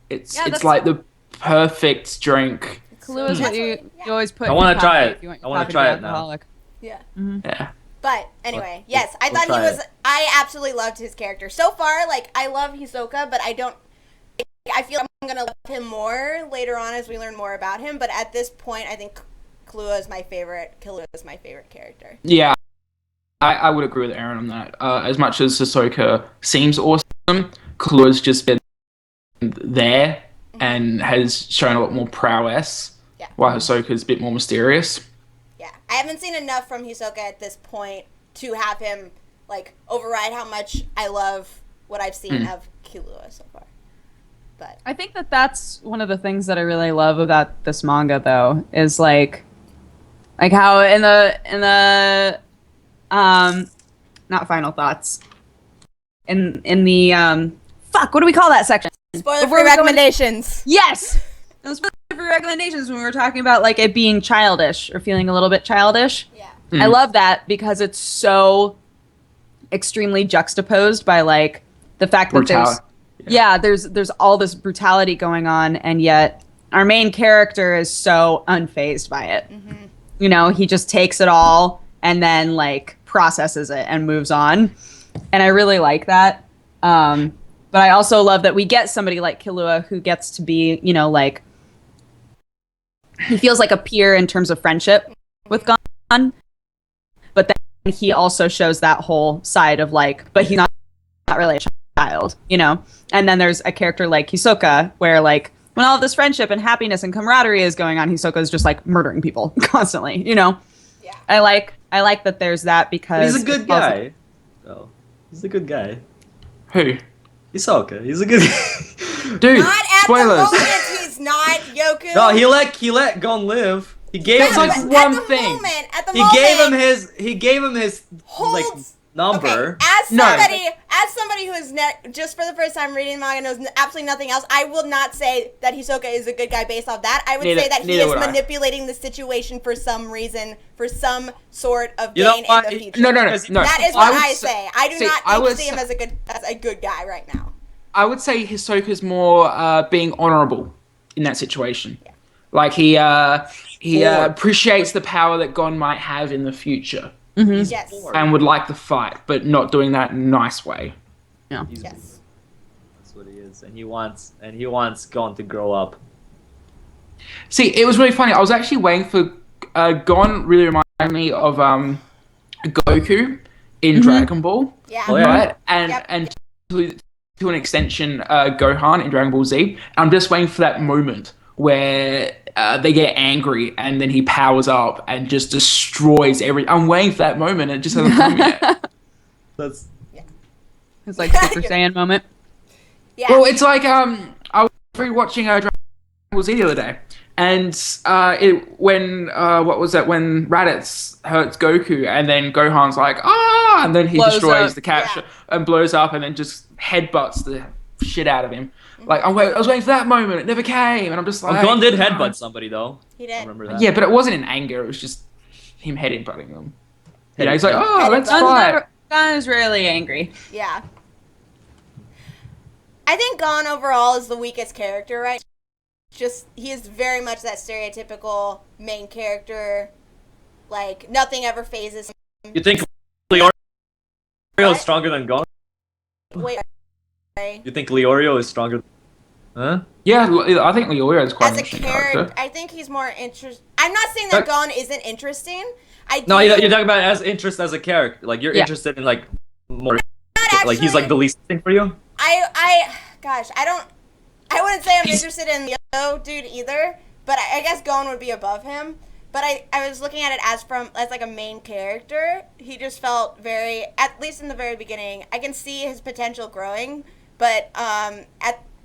it's like the perfect drink. Kahlua is what you always put. I want to try it. I want to try it now. Yeah. Yeah. But anyway, yes, I thought he was. I absolutely loved his character so far. Like, I love Hisoka, but I don't. I feel I'm gonna love him more later on as we learn more about him. But at this point, I think Kahlua is my favorite. Kahlua is my favorite character. Yeah, I would agree with Aaron on that. As much as Hisoka seems awesome, Kahlua's just been there and has shown a lot more prowess. Yeah. While Hisoka's a bit more mysterious. Yeah, I haven't seen enough from Hisoka at this point to have him like override how much I love what I've seen of Kahlua so far. But I think that's one of the things that I really love about this manga, though, is like how in the not final thoughts in the fuck, what do we call that section? spoiler-free recommendations. Yes. Those spoiler-free recommendations when we were talking about like it being childish or feeling a little bit childish. Yeah. I love that because it's so extremely juxtaposed by like the fact that there's all this brutality going on, and yet our main character is so unfazed by it. Mm-hmm. You know, he just takes it all and then like processes it and moves on. And I really like that. But I also love that we get somebody like Kahlua who gets to be, you know, like he feels like a peer in terms of friendship with Gon. But then he also shows that whole side of like, but he's not really a child, you know? And then there's a character like Hisoka where like when all of this friendship and happiness and camaraderie is going on, Hisoka is just like murdering people constantly, you know? Yeah. I like that there's that because He's a good guy. Oh, he's a good guy. Who? Hisoka. He's a good guy. Dude, Not at spoilers. the moment. He's not Yoku. No, he let Gon live. He gave That's him like his, one at the thing. Moment, at the he moment, gave him his like Holds- number. Okay, as somebody who is just for the first time reading manga knows absolutely nothing else, I will not say that Hisoka is a good guy based off that. I would say that he is manipulating the situation for some reason, for some sort of gain in the future. No. That is what I say. I do not see him as a good guy right now. I would say Hisoka's more being honorable in that situation. Yeah. Like he appreciates the power that Gon might have in the future. Mm-hmm. Yes. And would like the fight, but not doing that in a nice way. Yeah. Yes. That's what he is, and he wants Gon to grow up. See, it was really funny. I was actually waiting for Gon. Really reminded me of Goku in Dragon Ball. Yeah. Oh, yeah. Right, and to an extension, Gohan in Dragon Ball Z. I'm just waiting for that moment where they get angry and then he powers up and just destroys every. I'm waiting for that moment and it just hasn't come yet. That's It's like Super Saiyan moment. Yeah. Well, it's like I was rewatching Dragon Ball Z the other day, and when Raditz hurts Goku and then Gohan's like and then he Blows destroys up. the capture and blows up and then just headbutts the shit out of him. Like I was waiting for that moment, it never came, and I'm just like. Gon did headbutt somebody though. He I did. remember that. Yeah, but it wasn't in anger. It was just him headbutting them. You know, he's like, Headbutt. let's fight. Gon is rarely angry. Yeah. I think Gon overall is the weakest character, right? Just, he is very much that stereotypical main character. Like, nothing ever phases him. You think Leorio is stronger than Gon? Wait. You think Leorio is stronger? Huh? Yeah, I think Leorio is quite As an a interesting character, I think he's more interesting. I'm not saying that Gon isn't interesting. No, you're talking about as interest as a character. Like you're interested in like more. Like he's like the least thing for you. Gosh, I wouldn't say I'm interested in the dude either. But I guess Gon would be above him. But I was looking at it as like a main character. He just felt very, at least in the very beginning, I can see his potential growing. But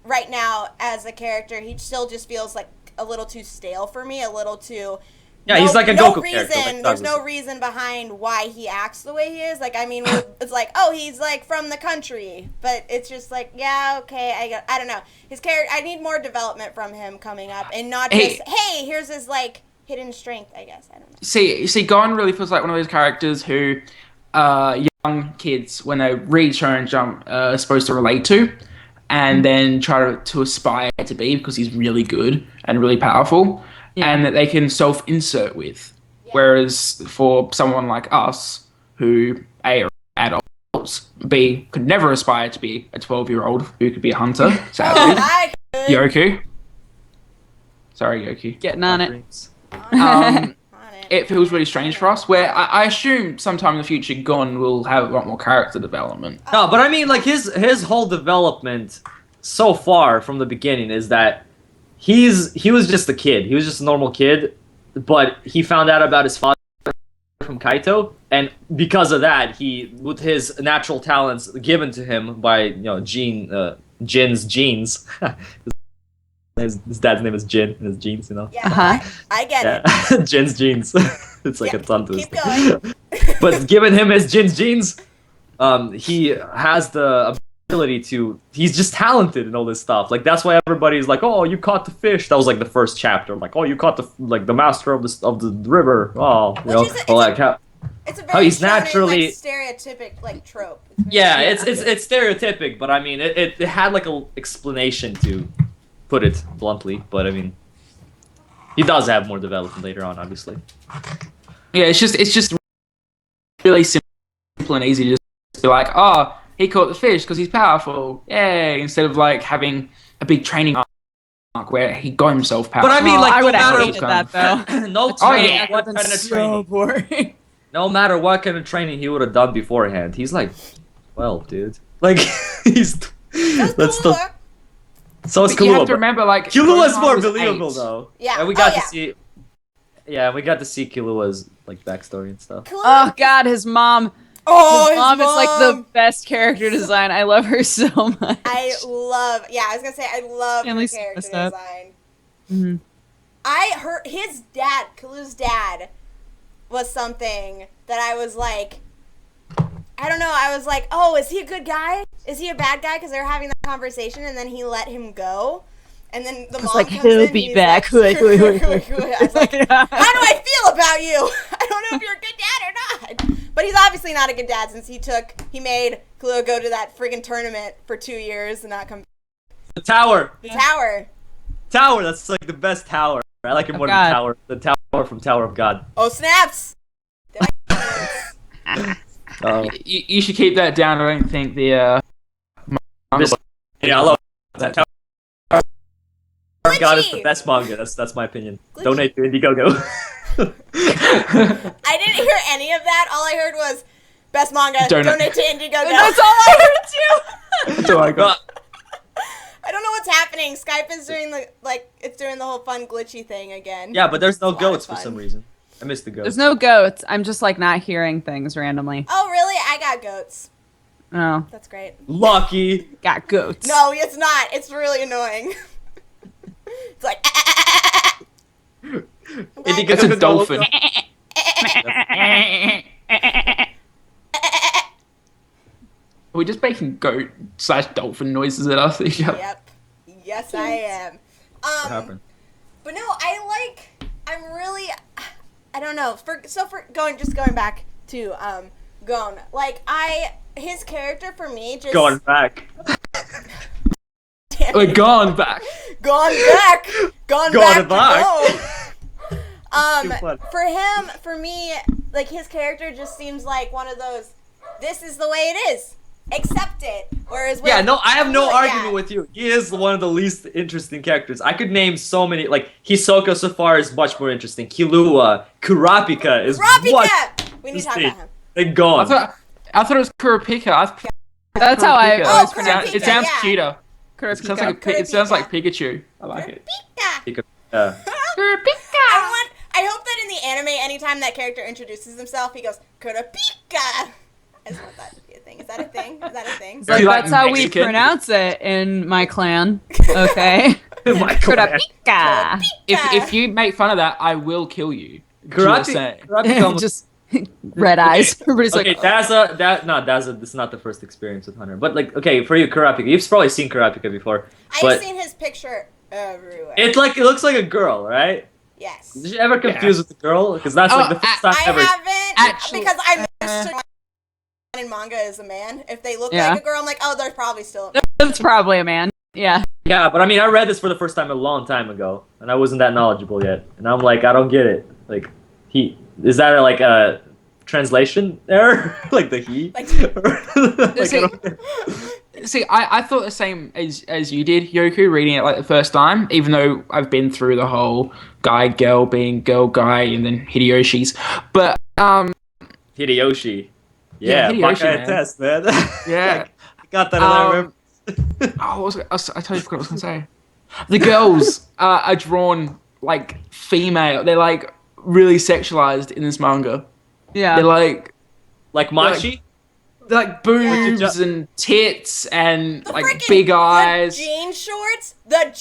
right now, as a character, he still just feels like a little too stale for me, a little too Yeah, he's like a no Goku reason. character. Like There's Douglas. no reason behind why he acts the way he is. Like, I mean, it's like, oh, he's like from the country, but it's just like, yeah, okay, I don't know. His character, I need more development from him coming up, and not just, hey, here's his like hidden strength. I guess I don't know. See, Gon really feels like one of those characters who young kids, when they read Shonen Jump, are supposed to relate to, and then try to aspire to be because he's really good and really powerful, and that they can self-insert with. Yeah. Whereas for someone like us, who A, are adults, B, could never aspire to be a 12-year-old who could be a hunter, sadly. Yoku. Sorry, Yoku. Getting on it. It feels really strange for us, where I assume sometime in the future Gon will have a lot more character development. No, but I mean, like, his whole development so far from the beginning is that he was just a kid. He was just a normal kid, but he found out about his father from Kaito, and because of that, he, with his natural talents given to him by, Jin's genes. His dad's name is Jin, and his genes, Yeah, I get it. Jin's genes. It's like a ton to Keep going. But given him his Jin's genes, he has the ability to. He's just talented in all this stuff. Like, that's why everybody's like, "Oh, you caught the fish." That was like the first chapter. Like, "Oh, you caught the master of the river." Oh, It's a very he's naturally like, stereotypic like trope. Yeah, it's stereotypic, but I mean, it had like a explanation to put it bluntly. But I mean, he does have more development later on, obviously. Yeah, it's just really simple and easy to just be like, oh, he caught the fish because he's powerful, yay! Instead of like having a big training arc where he got himself powerful. But I mean, like, I would no matter hate that though. no matter what kind of training, boring. no matter what kind of training he would have done beforehand, he's like, well, dude, like he's that's still. So it's But you have to Killua. remember, like, Killua's Gohan more was believable 8. though. Yeah. And we got to see. Yeah, we got to see Killua's like backstory and stuff. Oh God, his mom. Oh, his mom is like the best character design. I love her so much. I love her character design. Mm-hmm. I heard his dad, Kalu's dad, was something that I was like, I don't know. I was like, oh, is he a good guy? Is he a bad guy? Because they were having that conversation, and then he let him go. And then the mom like, comes he'll in, be he's back. Like, I was like, how do I feel about you? I don't know if you're a good dad or not. But he's obviously not a good dad since he made Killua go to that friggin' tournament for 2 years and not come. The tower. The tower. Tower. That's like the best tower. I like it more than tower. The tower from Tower of God. Oh snaps! You should keep that down. I don't think the I love that Tower of God is the best manga. That's my opinion. Glitchy. Donate to Indiegogo. I didn't hear any of that. All I heard was best manga. Donate to Indiegogo. That's all I heard too. That's all I got. I don't know what's happening. Skype is doing it's doing the whole fun glitchy thing again. Yeah, but there's no It's a lot of goats for fun. some reason. I missed the goats. There's no goats. I'm just like not hearing things randomly. Oh really? I got goats. Oh, That's great. Lucky. got goats. No, it's not. It's really annoying. It's like. That's a dolphin. Are we just making goat/dolphin noises at us? Yep. Yes, I am. What happened? But no, I'm really, I don't know. For going back to Gon, like his character for me just Going back. We're gone back. Gone back. Gone back. back. To go. For me, like his character just seems like one of those. This is the way it is. Accept it. Whereas Yeah, no, I have no Killua, argument with you. He is one of the least interesting characters. I could name so many. Like Hisoka so far is much more interesting. Killua, Kurapika is Kurapika! We need to talk about him. They're gone. I thought it was Kurapika. That's how I always Kurapika, pronounce It sounds yeah. cuter. Kurapika. It sounds like Pikachu. I like it. Kurapika! Kurapika. I hope that in the anime, anytime that character introduces himself, he goes, Kurapika! I just want that to be a thing. Is that a thing? Is that a thing? Like, You like that's how we Mexican? pronounce it in my clan. Okay. My God. Kurapika. If you make fun of that, I will kill you. Kurapika Just red eyes. Everybody's okay, like, Daza. This is not the first experience with Hunter, but like, okay, for you, Kurapika, you've probably seen Kurapika before. I've seen his picture everywhere. It looks like a girl, right? Yes. Did you ever confuse with the girl? Because that's like the first time I ever. haven't, because I understood in manga is a man. If they look like a girl, I'm like, oh, they're probably still a man. that's probably a man. Yeah. Yeah, but I mean, I read this for the first time a long time ago, and I wasn't that knowledgeable yet. And I'm like, I don't get it. Like, is that like a translation error? Like the he? Like, See, I thought the same as you did, Yoku, reading it like the first time, even though I've been through the whole guy girl being girl guy and then Hideyoshi's. But Hideyoshi. Yeah, Hideyoshi, Baka man. test, man. Yeah. I got that in there. I totally forgot what I was gonna say. The girls are drawn like female. They're like really sexualized in this manga. Yeah. They're like Machi? they're like boobs Yeah. and tits and the like freaking- big eyes. The jean shorts that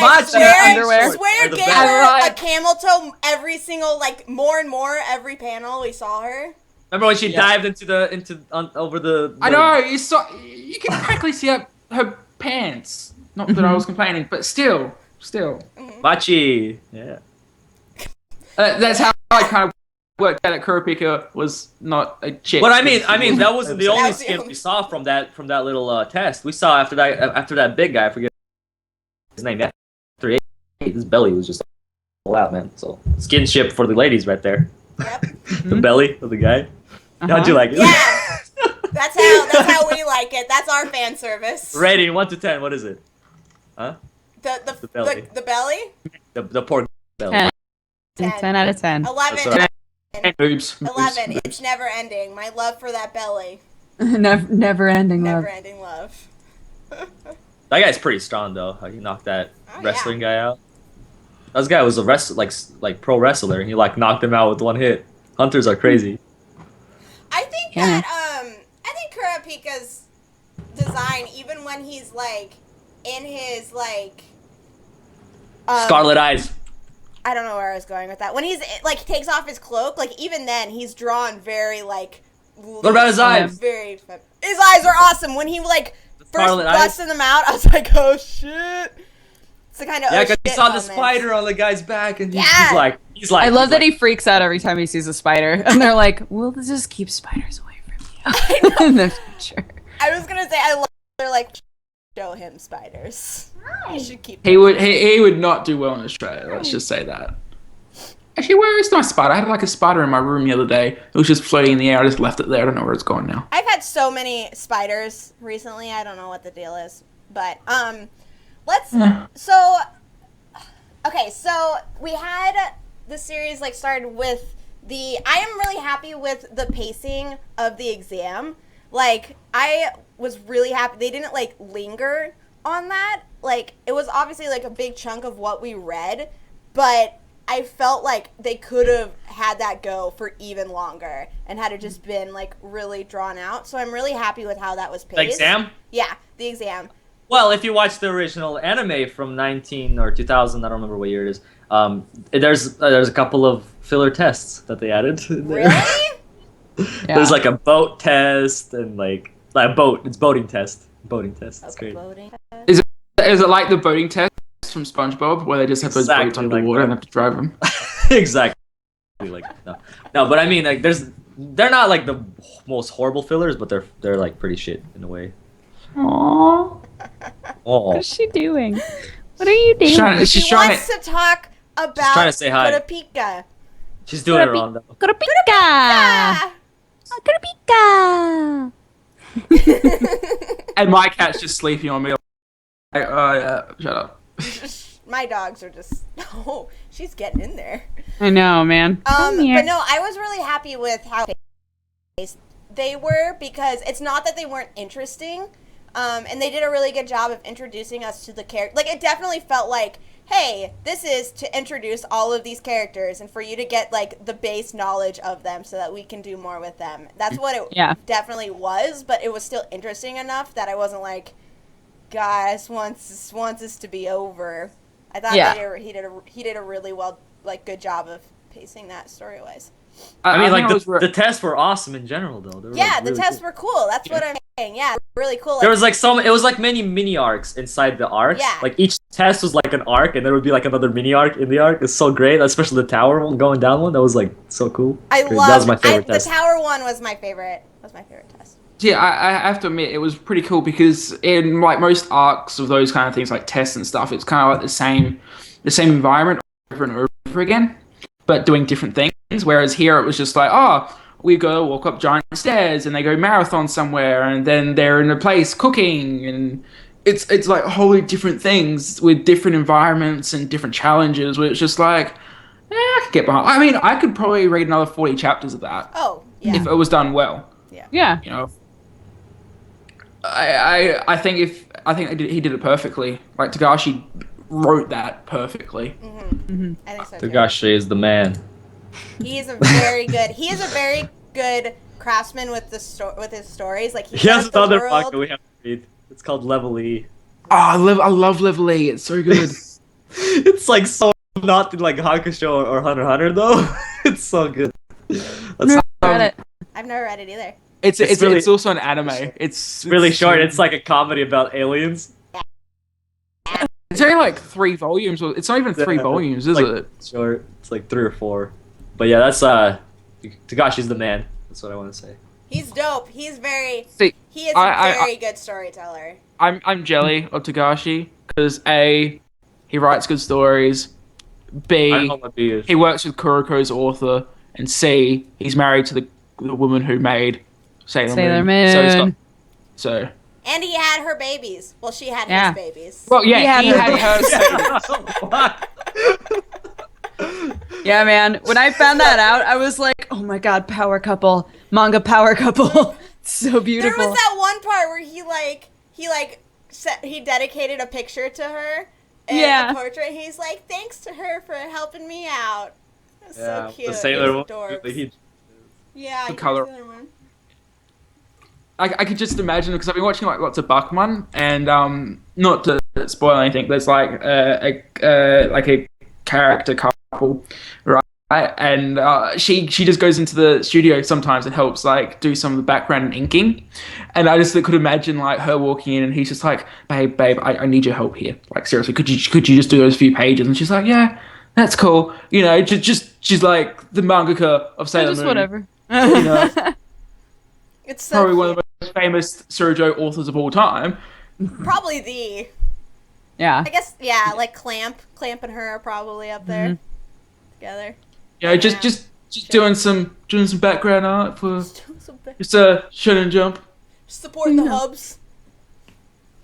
Machi underwear. I swear are the gave best. her Right. a camel toe every single, like, more and more every panel we saw her. Remember when she dived over the I know you can practically see her pants. Not that I was complaining, but still. Machi. Yeah. That's how I kind of worked out that Kurapika was not a chick. But I mean, that wasn't the only That was the skin only- we saw from that little test. We saw after that big guy, I forget his name. After his belly was just all out, man. So skinship for the ladies right there. Yep. The belly of the guy. How'd you like it? Yeah. That's how we like it. That's our fan service. Rating 1 to 10. What is it? Huh? The belly. The belly? The pork belly. 10. 10 out of 10. 11. That's all right. And boobs. 11. It's never ending. My love for that belly. Never ending love. Never ending love. That guy's pretty strong though. How he knocked that Oh, wrestling guy out. This guy was a like pro wrestler. He like knocked him out with one hit. Hunters are crazy. I think Yeah. that I think Kurapika's design, even when he's like in his like Scarlet eyes. I don't know where I was going with that. When he's like takes off his cloak, like even then he's drawn very like. What about his eyes? His eyes are awesome. When he like first scarlet eyes? busted them out, I was like, oh shit. It's the kind of Yeah, oh because he shit saw the moment. spider on the guy's back, and Yeah. he's like. I love that he freaks out every time he sees a spider. And they're like, we'll just keep spiders away from you in the future. I was gonna say I love they're like show him spiders. You should keep. He would not do well in Australia. Let's just say that. Actually, where is my spider? I had like a spider in my room the other day. It was just floating in the air. I just left it there. I don't know where it's going now. I've had so many spiders recently. I don't know what the deal is, but let's. So, okay, so we had the series like started with the. I am really happy with the pacing of the exam. Like I was really happy they didn't like linger on that. Like it was obviously like a big chunk of what we read, but I felt like they could have had that go for even longer and had it just been like really drawn out. So I'm really happy with how that was paced. The exam? Yeah, the exam. Well, if you watch the original anime from 19 or 2000, I don't remember what year it is. There's a couple of filler tests that they added. in there. Really? Yeah. There's like a boat test and like a boat. It's boating test. Boating test. It's great. Voting. Is it like the boating test from SpongeBob, where they just have those boats Exactly under the like water that. and have to drive them? Exactly. Like no, but I mean like they're not like the most horrible fillers, but they're like pretty shit in a way. Aww. Oh, What is she doing? What are you doing? She's She trying wants to talk about trying to say hi. Kurapika. she's doing it wrong though. Kurapika! Ah. Kurapika! and my cat's just sleeping on me. Like, oh yeah, shut up. My dogs are just. Oh, she's getting in there. I know, man. Come here. But no, I was really happy with how they were because it's not that they weren't interesting, and they did a really good job of introducing us to the character. Like it definitely felt like, hey, this is to introduce all of these characters and for you to get like the base knowledge of them so that we can do more with them. That's what it definitely was, but it was still interesting enough that I wasn't like, guys, wants this to be over. I thought he did a really well, like, good job of pacing that story-wise. I mean, like think the tests were awesome in general, though. They were, Yeah, like, the really tests cool. were cool. That's what I'm saying. Yeah, really cool. There was like it was like many arcs inside the arcs. Yeah. Like each test was like an arc, and there would be like another mini arc in the arc. It's so great, especially the tower one going down one. That was like so cool. I Great. love. That was my favorite the test. tower one was my favorite. Was my favorite test. Yeah, I have to admit it was pretty cool because in like most arcs of those kind of things like tests and stuff, it's kind of like the same environment over and over again, but doing different things. Whereas here it was just like, oh, we go walk up giant stairs and they go marathon somewhere and then they're in a place cooking, and it's like wholly different things with different environments and different challenges where it's just like, I could get behind. I mean, I could probably read another 40 chapters of that Oh yeah. if it was done well. Yeah. You know, I think he did it perfectly. Like Togashi wrote that perfectly. I think so too. Togashi is the man. He is a very good. He is a very good craftsman with with his stories. Like He has does the another world- manga we have to read. It's called Level E. Oh, I love Level E. It's so good. It's like so not like Hakusho or Hunter x Hunter though. It's so good. That's Read it. I've never read it either. It's really- also an anime. It's really short. so- It's like a comedy about aliens. It's only like 3 volumes. It's not even 3 Yeah, volumes, is like, it? Short. It's like 3 or 4. But yeah, that's Togashi's the man. That's what I want to say. He's dope. He's very. See, He is I- a very good storyteller. I'm jelly of Togashi because A, he writes good stories. B, I know what B is. he works with Kuroko's author, and C, he's married to the woman who made Sailor Moon. So he's got, so And he had her babies. Well, she had Yeah. his babies. well, yeah, he He had had her. Yeah, man. When I found that out, I was like, oh my god, power couple. Manga power couple. So There beautiful. was that one part where he dedicated a picture to her. And Yeah. a portrait. He's like, thanks to her for helping me out. That's so cute. The Sailor He's Moon. dorks. Yeah, The he's color. Sailor Moon. I could just imagine because I've been watching like lots of Bakuman, and not to spoil anything, there's like a character couple, right? And she just goes into the studio sometimes and helps like do some of the background and inking, and I just could imagine like her walking in and he's just like, babe, I need your help here. Like seriously, could you just do those few pages? And she's like, yeah, that's cool. You know, just she's like the mangaka of Sailor Just Moon. whatever. You know, It's so probably cute. one of the most famous shoujo authors of all time. Probably the. Yeah. I guess, yeah, like Clamp and her are probably up there together. You know, just doing some background art for Supporting just Shonen Jump. the hubs.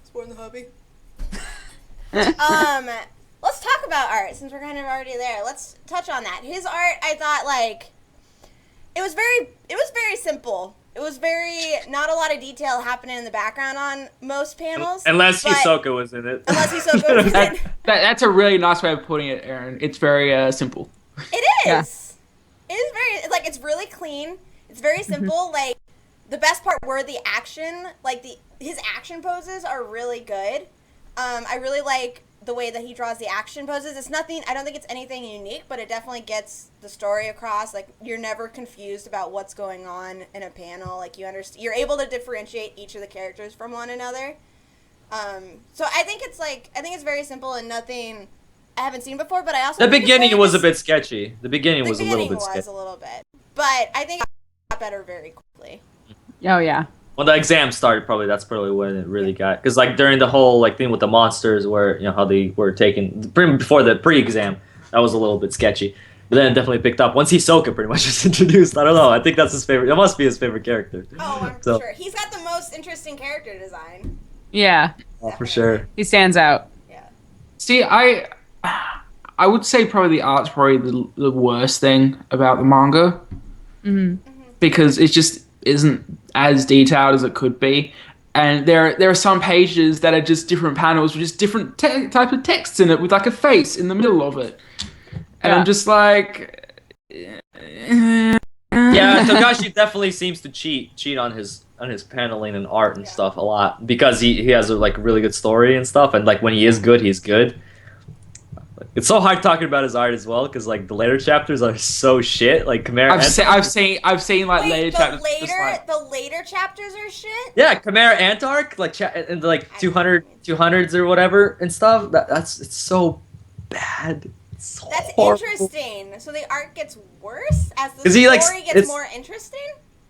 Supporting the hubby. Let's talk about art since we're kind of already there. Let's touch on that. His art, I thought, like, it was very simple. It was very not a lot of detail happening in the background on most panels. Unless but- Hisoka was in it. Unless Hisoka was in it. That's a really nice way of putting it, Aaron. It's very simple. It is. Yeah. It is very, like, it's really clean. It's very simple. Like, the best part were the action. Like, his action poses are really good. I really like the way that he draws the action poses. It's nothing, I don't think it's anything unique, but it definitely gets the story across. Like, you're never confused about what's going on in a panel. Like, you're able to differentiate each of the characters from one another. So I think it's very simple and nothing I haven't seen before, but I also The think it's beginning very was a bit sketchy. The beginning was a little bit was sketchy. a little bit. But I think it got better very quickly. Oh yeah. When the exam started, that's probably when it really got. Because like during the whole like thing with the monsters, where you know how they were taken before the pre-exam, that was a little bit sketchy. But then it definitely picked up once Hisoka pretty much was introduced. I don't know. I think that's his favorite. It must be his favorite character. Oh, I'm So- sure. He's got the most interesting character design. Yeah. Oh, for sure. He stands out. Yeah. See, I would say probably the art's probably the worst thing about the manga because it just isn't as detailed as it could be. And there are some pages that are just different panels with just different type of texts in it with like a face in the middle of it. And Yeah. I'm just like... Yeah, Togashi definitely seems to cheat on his paneling and art and stuff a lot because he has a like really good story and stuff, and like when he is good, he's good. But It's so hard talking about his art as well because like the later chapters are so shit. Like Chimera. I've seen like Wait, later the chapters. later, just like, the later chapters are shit. Yeah, Chimera Antarc, like in the like 200s or whatever and stuff. It's so bad. It's so That's horrible. interesting. So the art gets worse as the 'Cause story he, like, gets it's- more interesting.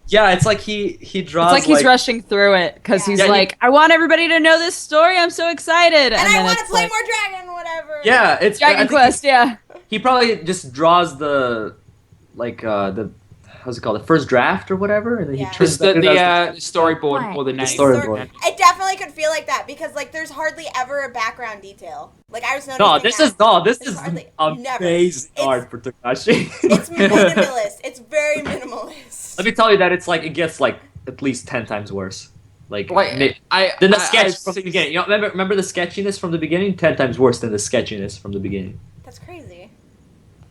Yeah, it's like he draws. It's like he's rushing through it because Yeah. he's Yeah, like, I want everybody to know this story. I'm so excited. And I then want to it's play like, more Dragon, whatever. Yeah, it's I Dragon think Quest, yeah. He probably just draws the like the how's it called, the first draft or whatever, and then Yeah. he turns just the that into- storyboard or the name. storyboard. I definitely could feel like that because like there's hardly ever a background detail. Like I was noticing. No, this is It's hardly- amazing never. art for Takashi. It's minimalist. It's very minimalist. Let me tell you that it's like it gets like at least 10 times worse. Like Like than the I've sketch from the seen- beginning. You know, remember the sketchiness from the beginning? 10 times worse than the sketchiness from the beginning. That's crazy.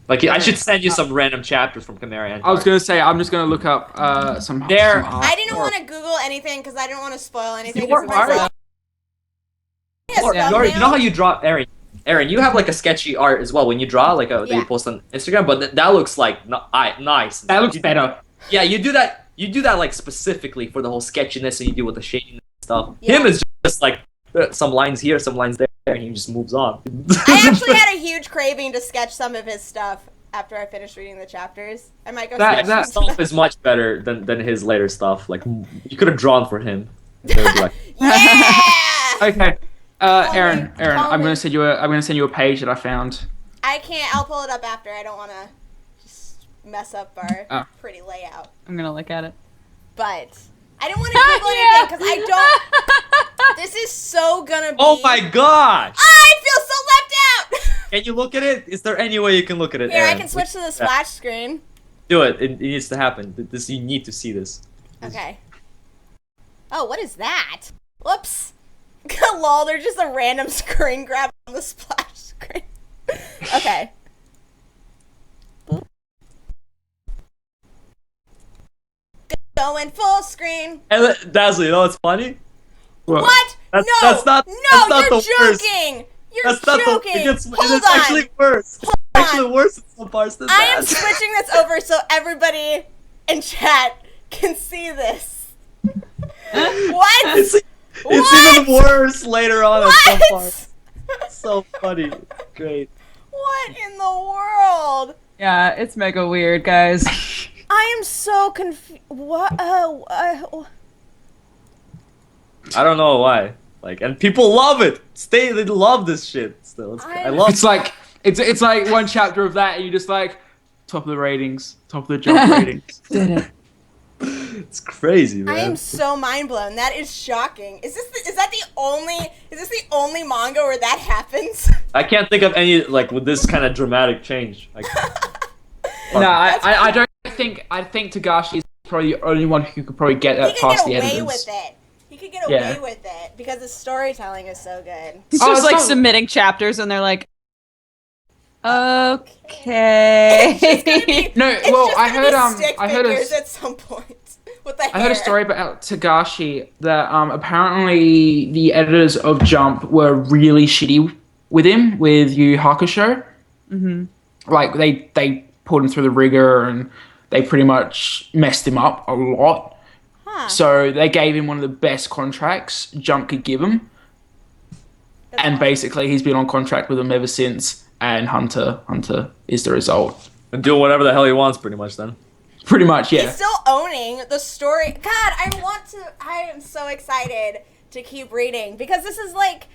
Like I should send you some random chapters from Chimera Antarc. I was gonna say I'm just gonna look up some. There- some art. I didn't want to Google anything because I didn't want to spoil anything. You work hard. Yes, Or, Yeah. you know how you draw, Aaron, you have like a sketchy art as well when you draw, like that Yeah. you post on Instagram, but that looks like nice. That looks better. Yeah, you do that. You do that like specifically for the whole sketchiness, and you do with the shading and stuff. Yeah. Him is just like some lines here, some lines there, and he just moves on. I actually had a huge craving to sketch some of his stuff after I finished reading the chapters. I might go sketch that some stuff is much better than his later stuff. Like you could have drawn for him. They would be like, Yeah! Okay, Aaron, call I'm me. gonna send you a page that I found. I can't. I'll pull it up after. I don't want to just mess up our Oh. pretty layout. I'm going to look at it. But I didn't want to Google anything because I don't. This is so gonna be. oh my gosh! I feel so left out. Can you look at it? Is there any way you can look at it? Here, I Aaron? can switch to the splash screen. Do it. It needs to happen. This you need to see this. Okay. Oh, what is that? Whoops. Lol, there's just a random screen grab on the splash screen. Okay. Going full screen. And Dazzle, you know what's funny? What? That's- no! that's not- No, that's not you're the worst. joking! You're That's not joking! the. It Hold is on! actually worse. It's on. actually worse in some parts than I that. am switching this over so everybody in chat can see this. What? It's What? even worse later on in some What? parts. It's so funny. Great. What in the world? Yeah, it's mega weird, guys. I am so confused. What? I don't know why. Like, and people love it. They love this shit. Still, I love. It's like like one chapter of that, and you just like top of the ratings, top of the jump ratings. Did it. It's crazy, man. I am so mind blown. That is shocking. Is this the only manga where that happens? I can't think of any like with this kind of dramatic change. Like, No, I don't think. I think Tagashi is probably the only one who could probably get He that could past get the away editors. with it. He could get Yeah. away with it because the storytelling is so good. He's Oh, just it's like not- submitting chapters and they're like, It's just gonna okay. be- No, it's well, just I gonna heard, be stick I heard a- figures at some point with the hair. I heard a story about Tagashi that apparently the editors of Jump were really shitty with him with Yu Hakusho. Mm-hmm. Like they put him through the rigor and they pretty much messed him up a lot. Huh. So they gave him one of the best contracts Jump could give him, That's and awesome. basically he's been on contract with them ever since. And Hunter is the result. and do whatever the hell he wants, pretty much. Then. Pretty much, yeah. He's still owning the story. God, I am so excited to keep reading because this is like,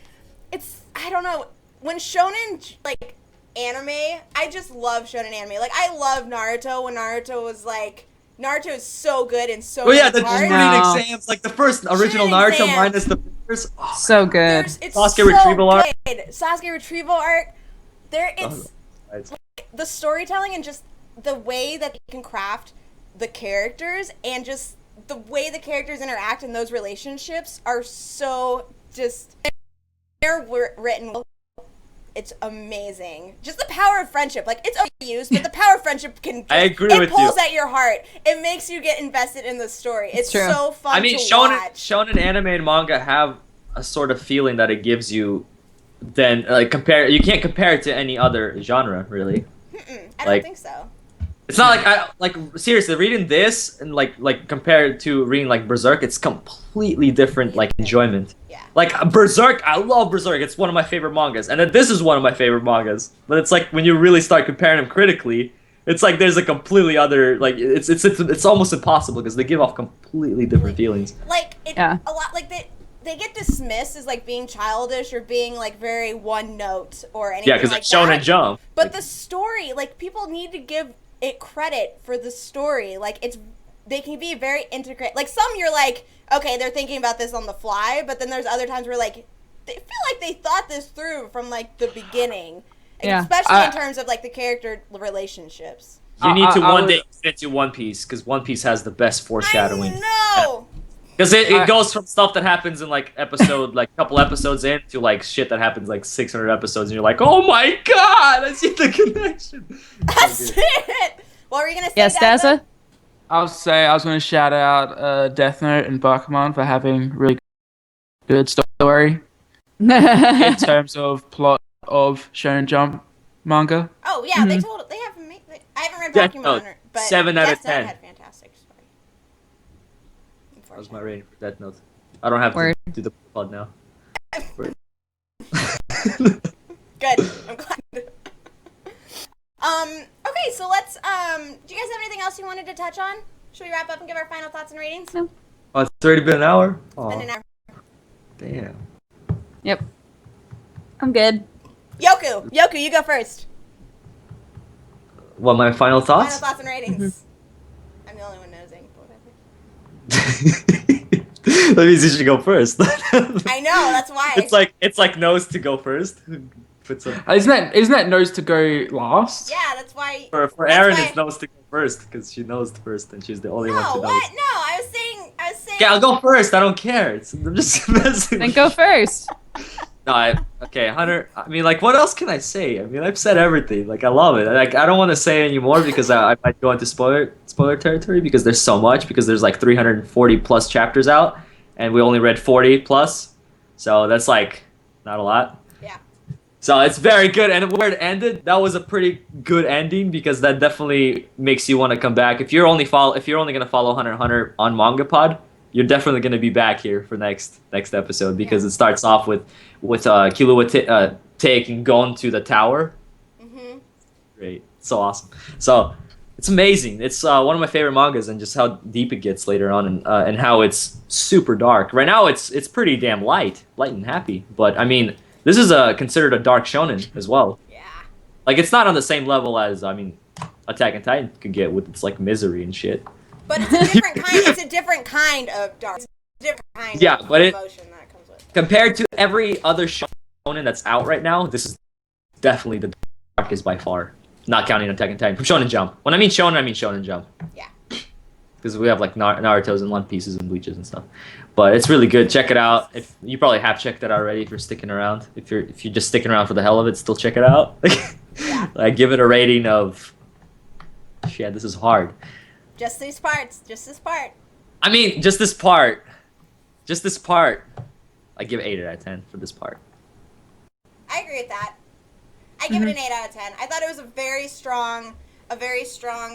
I don't know, when shonen, like, anime, I just love shonen anime. Like, I love Naruto when Naruto was like, Naruto is so good and so Oh yeah, the hard. shooting No. exams, like the first original Shooting Naruto exams. minus the first. Oh, So good. It's Sasuke so retrieval arc. good. Sasuke retrieval arc. It's right. the storytelling and just the way that they can craft the characters and just the way the characters interact in those relationships are so just they're written. It's amazing. Just the power of friendship. Like, it's overused, but the power of friendship can I agree it with pulls you. at your heart. It makes you get invested in the story. It's true. so fun I mean, to shonen, watch. shonen anime and manga have a sort of feeling that it gives you than you can't compare it to any other genre really. I don't think so. It's not seriously reading this and compare it to reading like Berserk. It's completely different enjoyment. Yeah. Like Berserk, I love Berserk. It's one of my favorite mangas, and then this is one of my favorite mangas. But it's like when you really start comparing them critically, it's like there's a completely other it's almost impossible because they give off completely different feelings. A lot they get dismissed as like being childish or being like very one note or anything. Yeah, because it's Shonen Jump. But the story, people need to give it credit for the story. They can be very intricate. Like some you're like, okay, they're thinking about this on the fly, but then there's other times where they feel like they thought this through from the beginning. Yeah. Especially in terms of the character relationships. You need to one day get into One Piece because One Piece has the best foreshadowing. No. Because it goes from stuff that happens in episode couple episodes in to shit that happens 600 episodes and you're like, oh my god, I see the connection. That's it. What were you gonna say? Yes, Daza? I was going to shout out Death Note and Bakuman for having really good story in terms of plot of Shonen Jump manga. Oh yeah, they haven't made. I haven't read Death Pokemon, Note, but 7 out of Death Note 10. had fantastic story. That was my rating for Death Note. I don't have Word. to do the pod now. Good. I'm glad. Okay, so let's. Do you guys have anything else you wanted to touch on? Should we wrap up and give our final thoughts and ratings? No. Oh, it's already been an hour? It's been an hour. Damn. Yep. I'm good. Yoku, you go first. What, my final thoughts? Final thoughts and ratings. I'm the only one nosing, but whatever. That means you should go first. I know, that's why. It's like nose to go first. Isn't that nose to go last? Yeah, that's why. For Erin, it's nose to go first because she knows first and she's the only one to know. What? No, I was saying. Okay, I'll go first. I don't care. I'm just messing. Then go first. No, okay, Hunter. I mean, what else can I say? I mean, I've said everything. I love it. I don't want to say anymore because I might go into spoiler territory because there's so much. Because there's 340 plus chapters out, and we only read 40 plus, so that's not a lot. Yeah. So it's very good, and where it ended, that was a pretty good ending because that definitely makes you want to come back. If you're only gonna follow Hunter x Hunter on MangaPod, you're definitely gonna be back here for next episode because it starts off with Killua taking Gon to the tower. Mm-hmm. Great, so awesome. So it's amazing. It's one of my favorite mangas, and just how deep it gets later on, and how it's super dark. Right now, it's pretty damn light and happy. But I mean, this is considered a dark shonen as well. Yeah. It's not on the same level as Attack on Titan could get with its misery and shit. But it's a different kind. It's a different kind of dark. It's a different kind of emotion that comes with it. Compared to every other shonen that's out right now, this is definitely the darkest by far. Not counting Attack on Titan from Shonen Jump. When I mean shonen, I mean Shonen Jump. Yeah. Because we have Naruto's and One Pieces and Bleaches and stuff. But it's really good. Check it out. If you probably have checked it already if you're sticking around. If you're just sticking around for the hell of it, still check it out. I give it a rating of shit, this is hard. Just this part. I mean, just this part. I give it 8 out of 10 for this part. I agree with that. I give it an 8 out of 10. I thought it was a very strong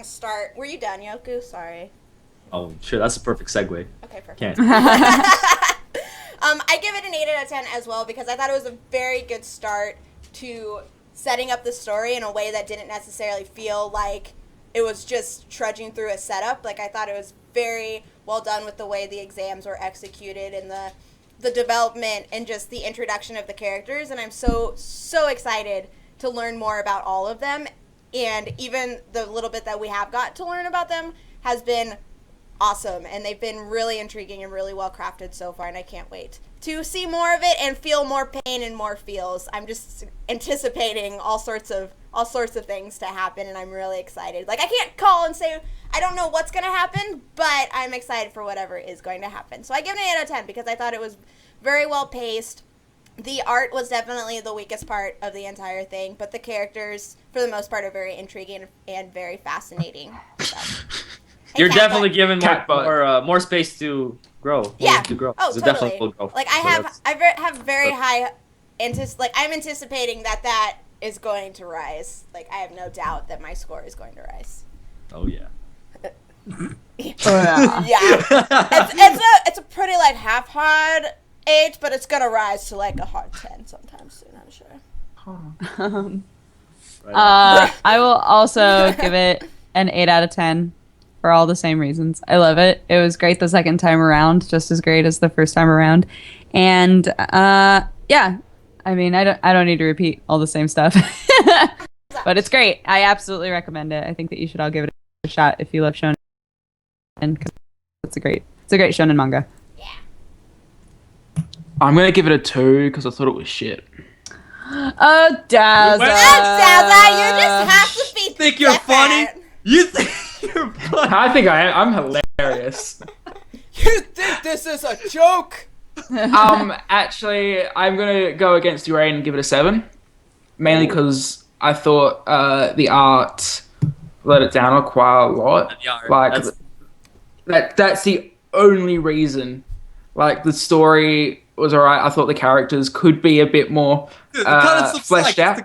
start. Were you done, Yoku? Sorry. Oh, sure. That's a perfect segue. Okay, perfect. Can't. I give it an 8 out of 10 as well because I thought it was a very good start to setting up the story in a way that didn't necessarily feel like it was just trudging through a setup. I thought it was very well done with the way the exams were executed and the development and just the introduction of the characters. And I'm so excited to learn more about all of them. And even the little bit that we have got to learn about them has been awesome. And they've been really intriguing and really well crafted so far. And I can't wait to see more of it and feel more pain and more feels. I'm just anticipating all sorts of things to happen, and I'm really excited. I can't call and say I don't know what's going to happen, but I'm excited for whatever is going to happen. So I give it an 8 out of 10 because I thought it was very well paced. The art was definitely the weakest part of the entire thing, but the characters, for the most part, are very intriguing and very fascinating. So. You're definitely giving more space to grow. Yeah. To grow. Oh, so totally. Definitely will grow. I have very high I'm anticipating that is going to rise. Like, I have no doubt that my score is going to rise. Oh yeah. Yeah. It's a pretty like half hard 8, but it's gonna rise to like a hard 10 sometime soon, I'm sure. I will also give it an 8 out of 10 for all the same reasons. I love it. It was great the second time around, just as great as the first time around. And yeah, I mean, I don't need to repeat all the same stuff. But it's great. I absolutely recommend it. I think that you should all give it a shot if you love shonen. And it's a great shonen manga. I'm gonna give it a 2 because I thought it was shit. Oh, Daza! You just have to be. Think you're funny? You think you're funny? I think I'm hilarious. You think this is a joke? Actually, I'm gonna go against your and give it a 7, mainly because I thought the art let it down quite a lot. That's the only reason. Like, the story was alright. I thought the characters could be a bit more fleshed out.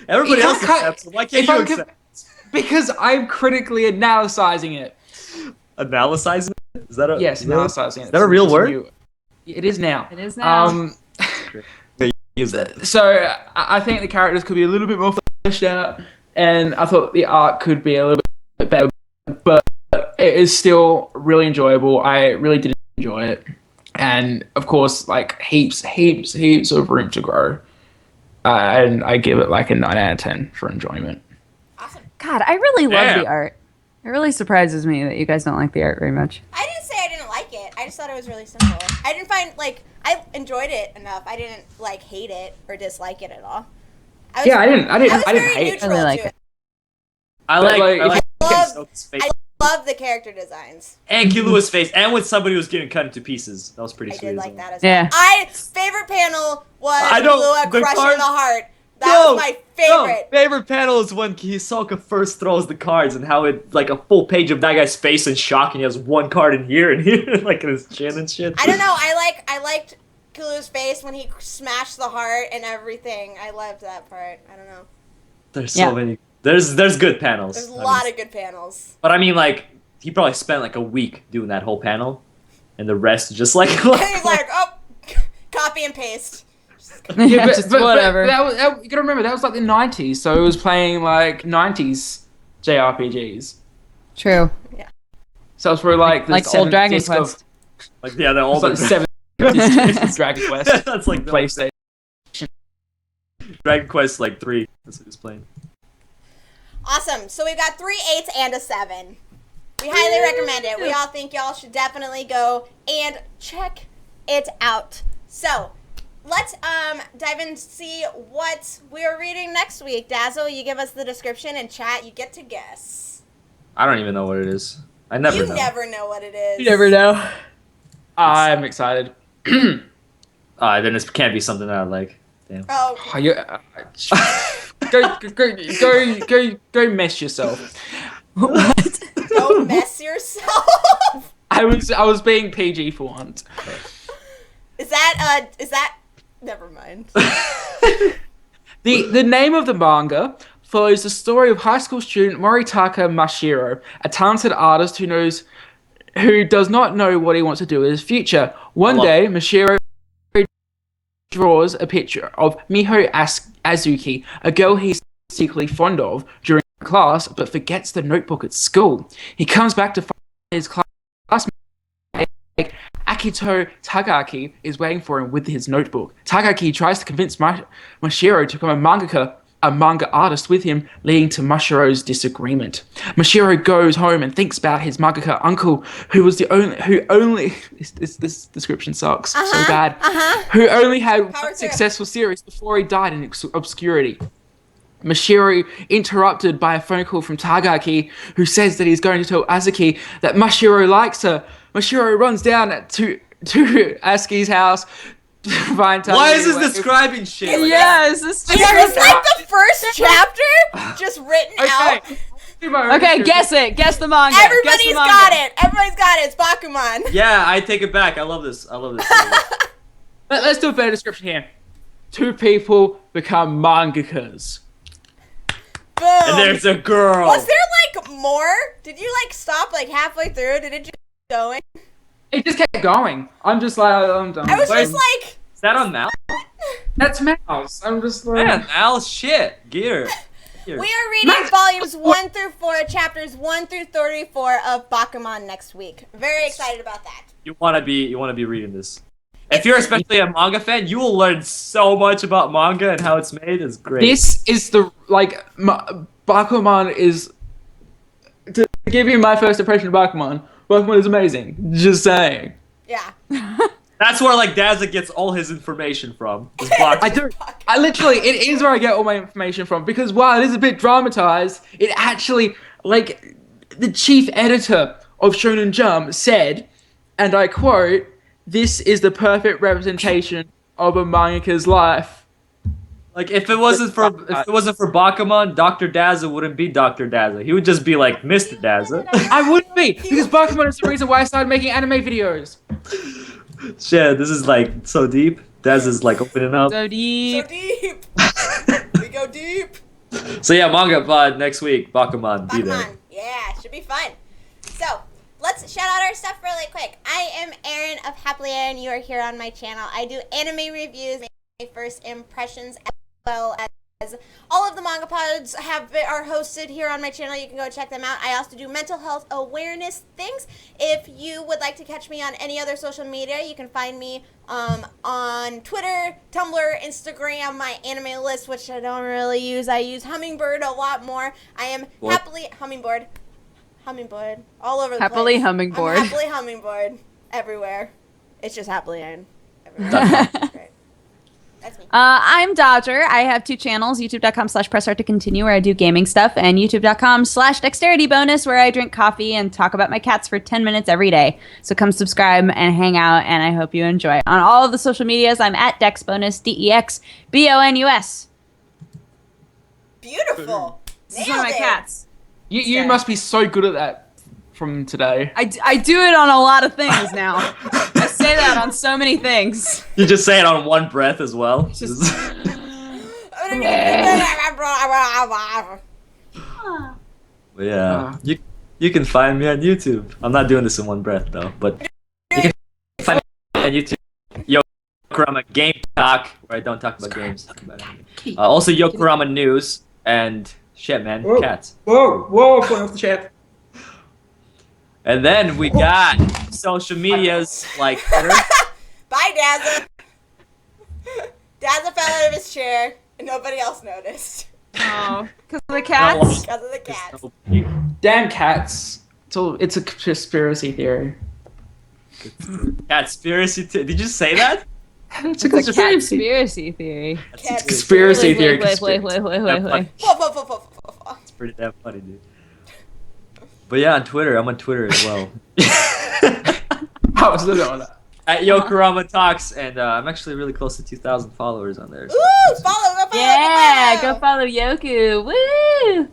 Everybody else accepts it. Why can't you accept it? Because I'm critically analyzing it. Analyzing it? Is that a analyzing it. Is that a real word? It is now. It is now. Use that. So I think the characters could be a little bit more fleshed out, and I thought the art could be a little bit better, but it is still really enjoyable. I really did enjoy it, and of course, like heaps of room to grow. And I give it like a 9 out of 10 for enjoyment. Awesome. God, I really love the art. It really surprises me that you guys don't like the art very much. I didn't say I didn't like it. I just thought it was really simple. I didn't find, like, I enjoyed it enough. I didn't, like, hate it or dislike it at all. I didn't hate it. I really like it. I love the character designs. And Kilua's face, and when somebody was getting cut into pieces. That was pretty sweet. I did like that as well. Yeah. Favorite panel was Kilua crushing the heart. That was my favorite. No, favorite panel is when Hisoka first throws the cards and how it, like, a full page of that guy's face in shock, and he has one card in here and here, like in his chin and shit. I don't know. I liked Kilua's face when he smashed the heart and everything. I loved that part. I don't know. There's so many. There's good panels. There's a lot of good panels. But I mean, like, he probably spent like a week doing that whole panel, and the rest just like. And he's like, oh, copy and paste. Yeah, just whatever. But you gotta remember, that was like the 90s, so it was playing like 90s JRPGs. True. Yeah. So it's probably like the like old Dragon disc Quest. Like, yeah, the old like 7th Dragon Quest. That's like PlayStation. Dragon Quest like 3. That's what he was playing. Awesome. So we've got 3 8s and a 7. We highly recommend it. We all think y'all should definitely go and check it out. So let's dive in and see what we're reading next week. Dazzle, you give us the description, and chat, you get to guess. I don't even know what it is. I never know. You never know what it is. You never know. I'm excited. Then this can't be something that I like. Damn. Oh. Go mess yourself. What? Go mess yourself. I was being PG for once. Is that never mind. The name of the manga follows the story of high school student Moritaka Mashiro, a talented artist who does not know what he wants to do with his future. One day, Mashiro draws a picture of Miho Azuki, a girl he's secretly fond of, during class, but forgets the notebook at school. He comes back to find his classmate Akito Tagaki is waiting for him with his notebook. Tagaki tries to convince Mashiro to become a manga artist with him, leading to Mashiro's disagreement. Mashiro goes home and thinks about his mangaka uncle, who this description sucks so bad, who only had one successful series before he died in obscurity. Mashiro interrupted by a phone call from Tagaki, who says that he's going to tell Azuki that Mashiro likes her. Mashiro runs down to Azuki's house to find Tagaki. Why is this describing shit? Yes, this Is this like the first chapter just written out? Okay, guess it. Guess the manga. Everybody's got it. Everybody's got it. It's Bakuman. Yeah, I take it back. I love this. Let's do a better description here. 2 people become mangakas. Boom. And there's a girl. Was there like more? Did you like stop like halfway through? Did it just keep going? It just kept going. I'm just like, I'm done. I was just like, Is that on Mal? That's Mouse. I'm just like... Man, Mal, shit. Gear. we are reading volumes 1 through 4, chapters 1 through 34 of Bakuman next week. Very excited about that. You wanna be reading this. If you're especially a manga fan, you will learn so much about manga and how it's made. It's great. This is the, like, Bakuman is... To give you my first impression of Bakuman is amazing. Just saying. Yeah. That's where like Daza gets all his information from. His block. I literally, it is where I get all my information from, because while it is a bit dramatized, it actually, like, the chief editor of Shonen Jump said, and I quote, "This is the perfect representation of a mangaka's life." Like if it wasn't for Bakuman, Dr. Daza wouldn't be Dr. Daza. He would just be like Mr. Daza. I wouldn't be, because Bakuman is the reason why I started making anime videos. Shit, this is like so deep. Daza's like opening up. So deep. So deep. We go deep. So yeah, MangaPod next week. Bakuman, be there. Bakuman. Yeah, should be fun. So, let's shout out our stuff really quick. I am Erin of HappiLeeErin. You are here on my channel. I do anime reviews, my first impressions, as well as all of the MangaPods are hosted here on my channel. You can go check them out. I also do mental health awareness things. If you would like to catch me on any other social media, you can find me on Twitter, Tumblr, Instagram, my anime list, which I don't really use. I use Hummingbird a lot more. I am happily Hummingbird, all over the Happily place. Hummingbird. I'm happily Hummingbird everywhere. It's just HappiLeeErin everywhere. Great. That's me. I'm Dodger. I have 2 channels, youtube.com/pressstart-to-continue, where I do gaming stuff, and youtube.com/dexterity-bonus, where I drink coffee and talk about my cats for 10 minutes every day. So come subscribe and hang out, and I hope you enjoy. On all of the social medias, I'm at DexBonus, DEXBONUS. Beautiful. This is one of my cats. You must be so good at that from today. I do it on a lot of things now. I say that on so many things. You just say it on one breath as well. But yeah, you can find me on YouTube. I'm not doing this in one breath though, but you can find me on YouTube. Yokurama Game Talk, where I don't talk about games. Talk about anime. Also Yokurama News and shit, man, cats. Whoa, falling off the chair. And then we got social medias like Twitter. Bye, Daza. Daza fell out of his chair, and nobody else noticed. Oh, because of the cats? Because of the cats. Damn cats. It's a conspiracy theory. Catspiracy. Did you say that? It's a It's a conspiracy. conspiracy theory. Conspiracy theory. Wait. Whoa. It's pretty damn funny, dude. But yeah, on Twitter, I'm on Twitter as well. How was the that? At Yokurama Talks, and I'm actually really close to 2,000 followers on there. Ooh, follow. Yeah, go follow Yoku. Woo!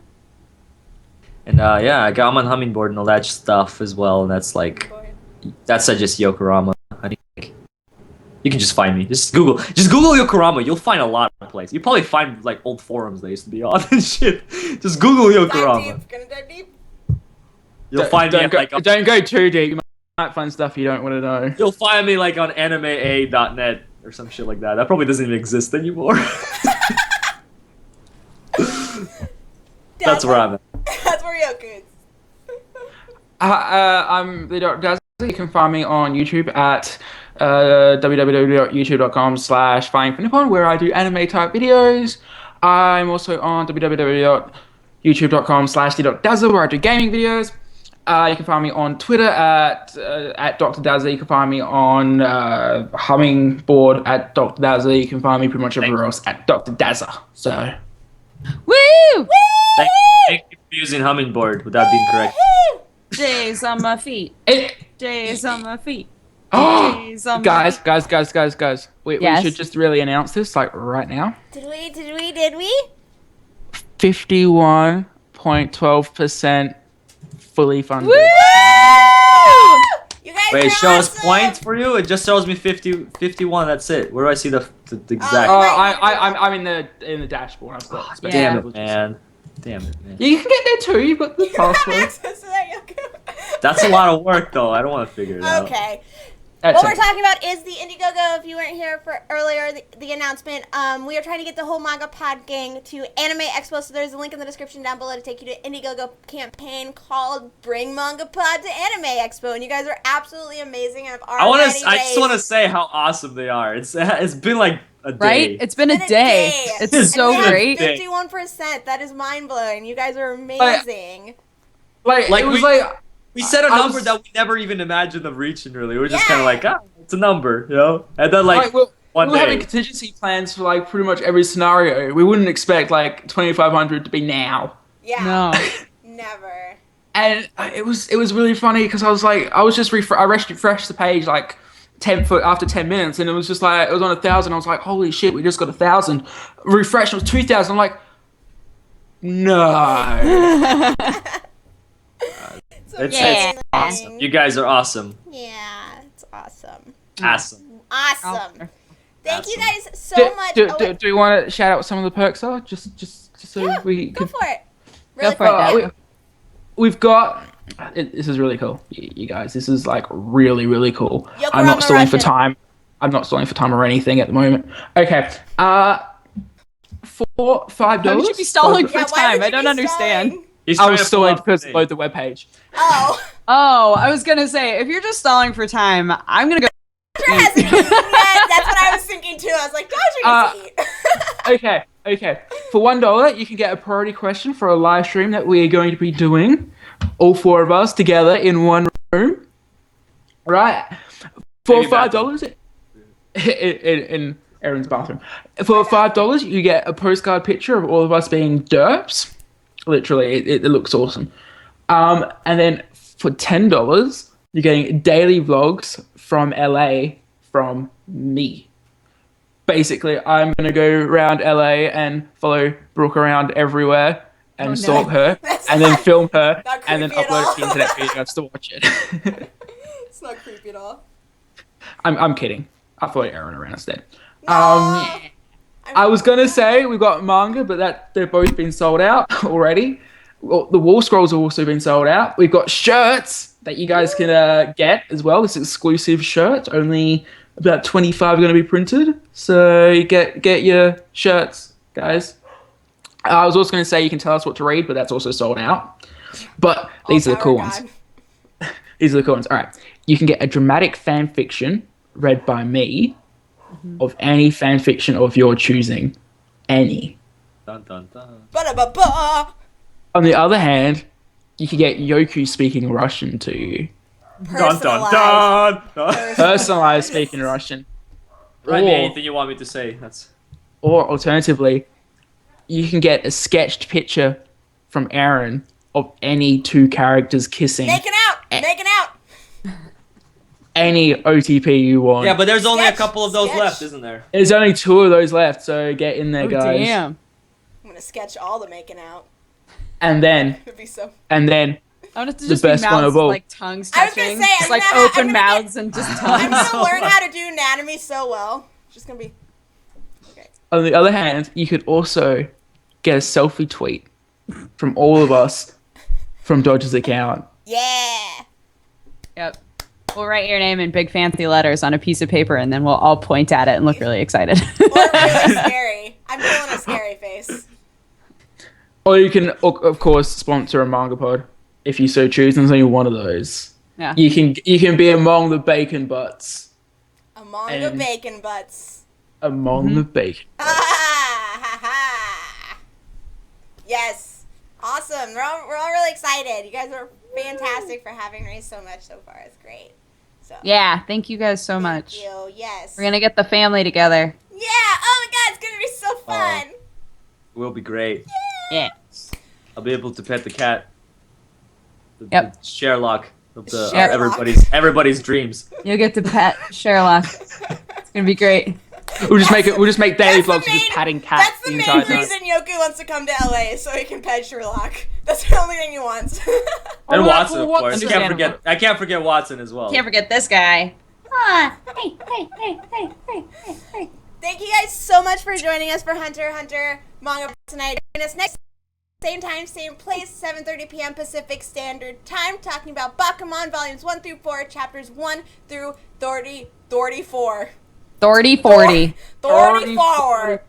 And yeah, I'm on Hummingbird and all that stuff as well, and that's just Yokurama. I think you can just find me. Just Google Yokurama. You'll find a lot of places. You probably find like old forums they used to be on and shit. Just Google Yokurama. Gonna dive deep. You'll find me at, like don't go too deep. You might find stuff you don't want to know. you'll find me like on animea.net or some shit like that. That probably doesn't even exist anymore. That's where I'm at. That's where Yoku is. I'm the Dr. Dazzle. You can find me on YouTube at www.youtube.com/FindingForNippon, where I do anime type videos. I'm also on www.youtube.com/the.dazzle, where I do gaming videos. You can find me on Twitter at Dr. Dazzle. You can find me on Hummingboard at Dr. Dazzle. You can find me pretty much everywhere else at Dr. Dazzle. So, Woo! Thank you for using Hummingbird without being correct. Days on my feet. Days on my feet. oh, Days on my guys. We Yes? should just really announce this like right now. Did we? 51.12% fully funded. Woo! You You guys Wait, are it shows awesome. points for you? It just shows me 50, 51. That's it. Where do I see the exact? I'm in the dashboard. I've got special Yeah. Damn it, privileges. man. Damn it, man. Yeah, you can get there too. You've got the You have password. access to that, Yoko. That's a lot of work, though. I don't want to figure it out. Okay. That's What we're it. talking about is the Indiegogo. If you weren't here for earlier, the announcement. We are trying to get the whole MangaPod gang to Anime Expo. So there's a link in the description down below to take you to Indiegogo campaign called "Bring MangaPod to Anime Expo." And you guys are absolutely amazing. And I've already I just want to say how awesome they are. It's been like a day. Right? It's been a Been a day. day. It's And so we have great. 51%. That is mind blowing. You guys are amazing. Like Like, it was we- like We set a I number was- that we never even imagined of reaching. Really, we're just Yeah. kind of like, it's a number, you know. And then like we're one having day, contingency plans for like pretty much every scenario. We wouldn't expect like 2,500 to be now. Yeah. No. Never. And it was really funny because I was just refreshed the page like 10 foot after 10 minutes, and it was just like it was on 1,000. I was like, holy shit, we just got 1,000. Refresh, it was 2,000. I'm like, no. So It's amazing. awesome. You guys are awesome. Yeah, it's awesome. Awesome. Awesome. Thank you guys so do, much. do, Oh, do, wait, do you want to shout out what some of the perks are? Just so yeah, we go could. for it. Go Really for it, quick. Dad. We've got. This is really cool, you guys. This is like really cool. Yoko I'm not stalling for Russian. time. I'm not stalling for time or anything at the moment. Okay. For $5. Why would you be stalling Yeah, for why time? would I you don't be understand. stalling? He's I trying was to pull stalling up because the to load the webpage. Oh, Oh, I was gonna say, if you're just stalling for time, I'm gonna go. Dodger hasn't eaten yet. That's what I was thinking too. I was like, Dodger needs to eat. Okay. For $1, you can get a priority question for a live stream that we are going to be doing, all four of us together in one room. Right? For Maybe $5, in Erin's bathroom. For $5, you get a postcard picture of all of us being derps. Literally, it looks awesome. And then for $10, you're getting daily vlogs from LA from me. Basically, I'm going to go around LA and follow Brooke around everywhere and stalk her, That's and then not- film her, not and then creepy at upload it all. to the internet for you guys to watch it. It's not creepy at all. I'm kidding. I follow Erin around instead. No. I was gonna say we got manga, but they've both been sold out already. Well, the wall scrolls have also been sold out. We've got shirts that you guys can get as well. This exclusive shirt, only about 25 are going to be printed. So get your shirts, guys. I was also going to say you can tell us what to read, but that's also sold out. But these are the cool ones. These are the cool ones. All right, you can get a dramatic fan fiction read by me of any fan fiction of your choosing, any. Dun, dun, dun. Ba-da-ba-ba. On the other hand, you can get Yoku speaking Russian to you. Dun, dun, Personalized. dun. Personalized speaking Russian. Write me Or- anything you want me to say. That's Or alternatively, you can get a sketched picture from Aaron of any two characters kissing Making out. Making out. any OTP you want. yeah, but there's only a Sketch, couple of those sketch. left, isn't there? There's only 2 of those left, so get in there, Oh, guys. damn. I'm gonna sketch all the making out. And then, It'd be so. I want it to The just best be one mouths of all. with, like tongues I was gonna touching, say, I'm just like gonna- I'm open gonna mouths and just tongues. I'm gonna learn how to do anatomy so well. It's just gonna be. Okay. on the other hand, you could also get a selfie tweet from all of us from Dodger's account. Yeah. Yep. We'll write your name in big fancy letters on a piece of paper, and then we'll all point at it and look really excited. Or really scary. I'm pulling a scary face. Or you can, of course, sponsor a MangaPod if you so choose. There's only one of those. Yeah. You can be among the bacon butts. Among the And- bacon butts. Among the bacon. Ah, ha, ha. Yes. Awesome. We're all really excited. You guys are fantastic for having raised so much so far. It's great. So. Yeah, thank you guys so much. Thank you. Yes. We're gonna get the family together. Yeah. Oh my God, it's gonna be so fun. It will be great. Yeah. I'll be able to pet the cat. Yep. The Sherlock of the of Sherlock. everybody's dreams. You'll get to pet Sherlock. It's gonna be great. We'll just make daily That's the vlogs of just main- patting cats That's the the main entire time. reason Yoku wants to come to LA, so he can pet Sherlock. That's the only thing he wants. And Oh, Watson, of Watson. course. Understandable. I can't forget Watson as well. Can't forget this guy. Thank you guys so much for joining us for Hunter x Hunter Manga tonight. Join us next same time, same place, 7:30 p.m. Pacific Standard Time, talking about Bakuman Volumes 1 through 4, Chapters 1 through 34. 40. 34.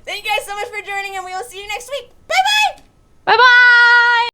Thank you guys so much for joining, and we will see you next week. Bye-bye! Bye-bye!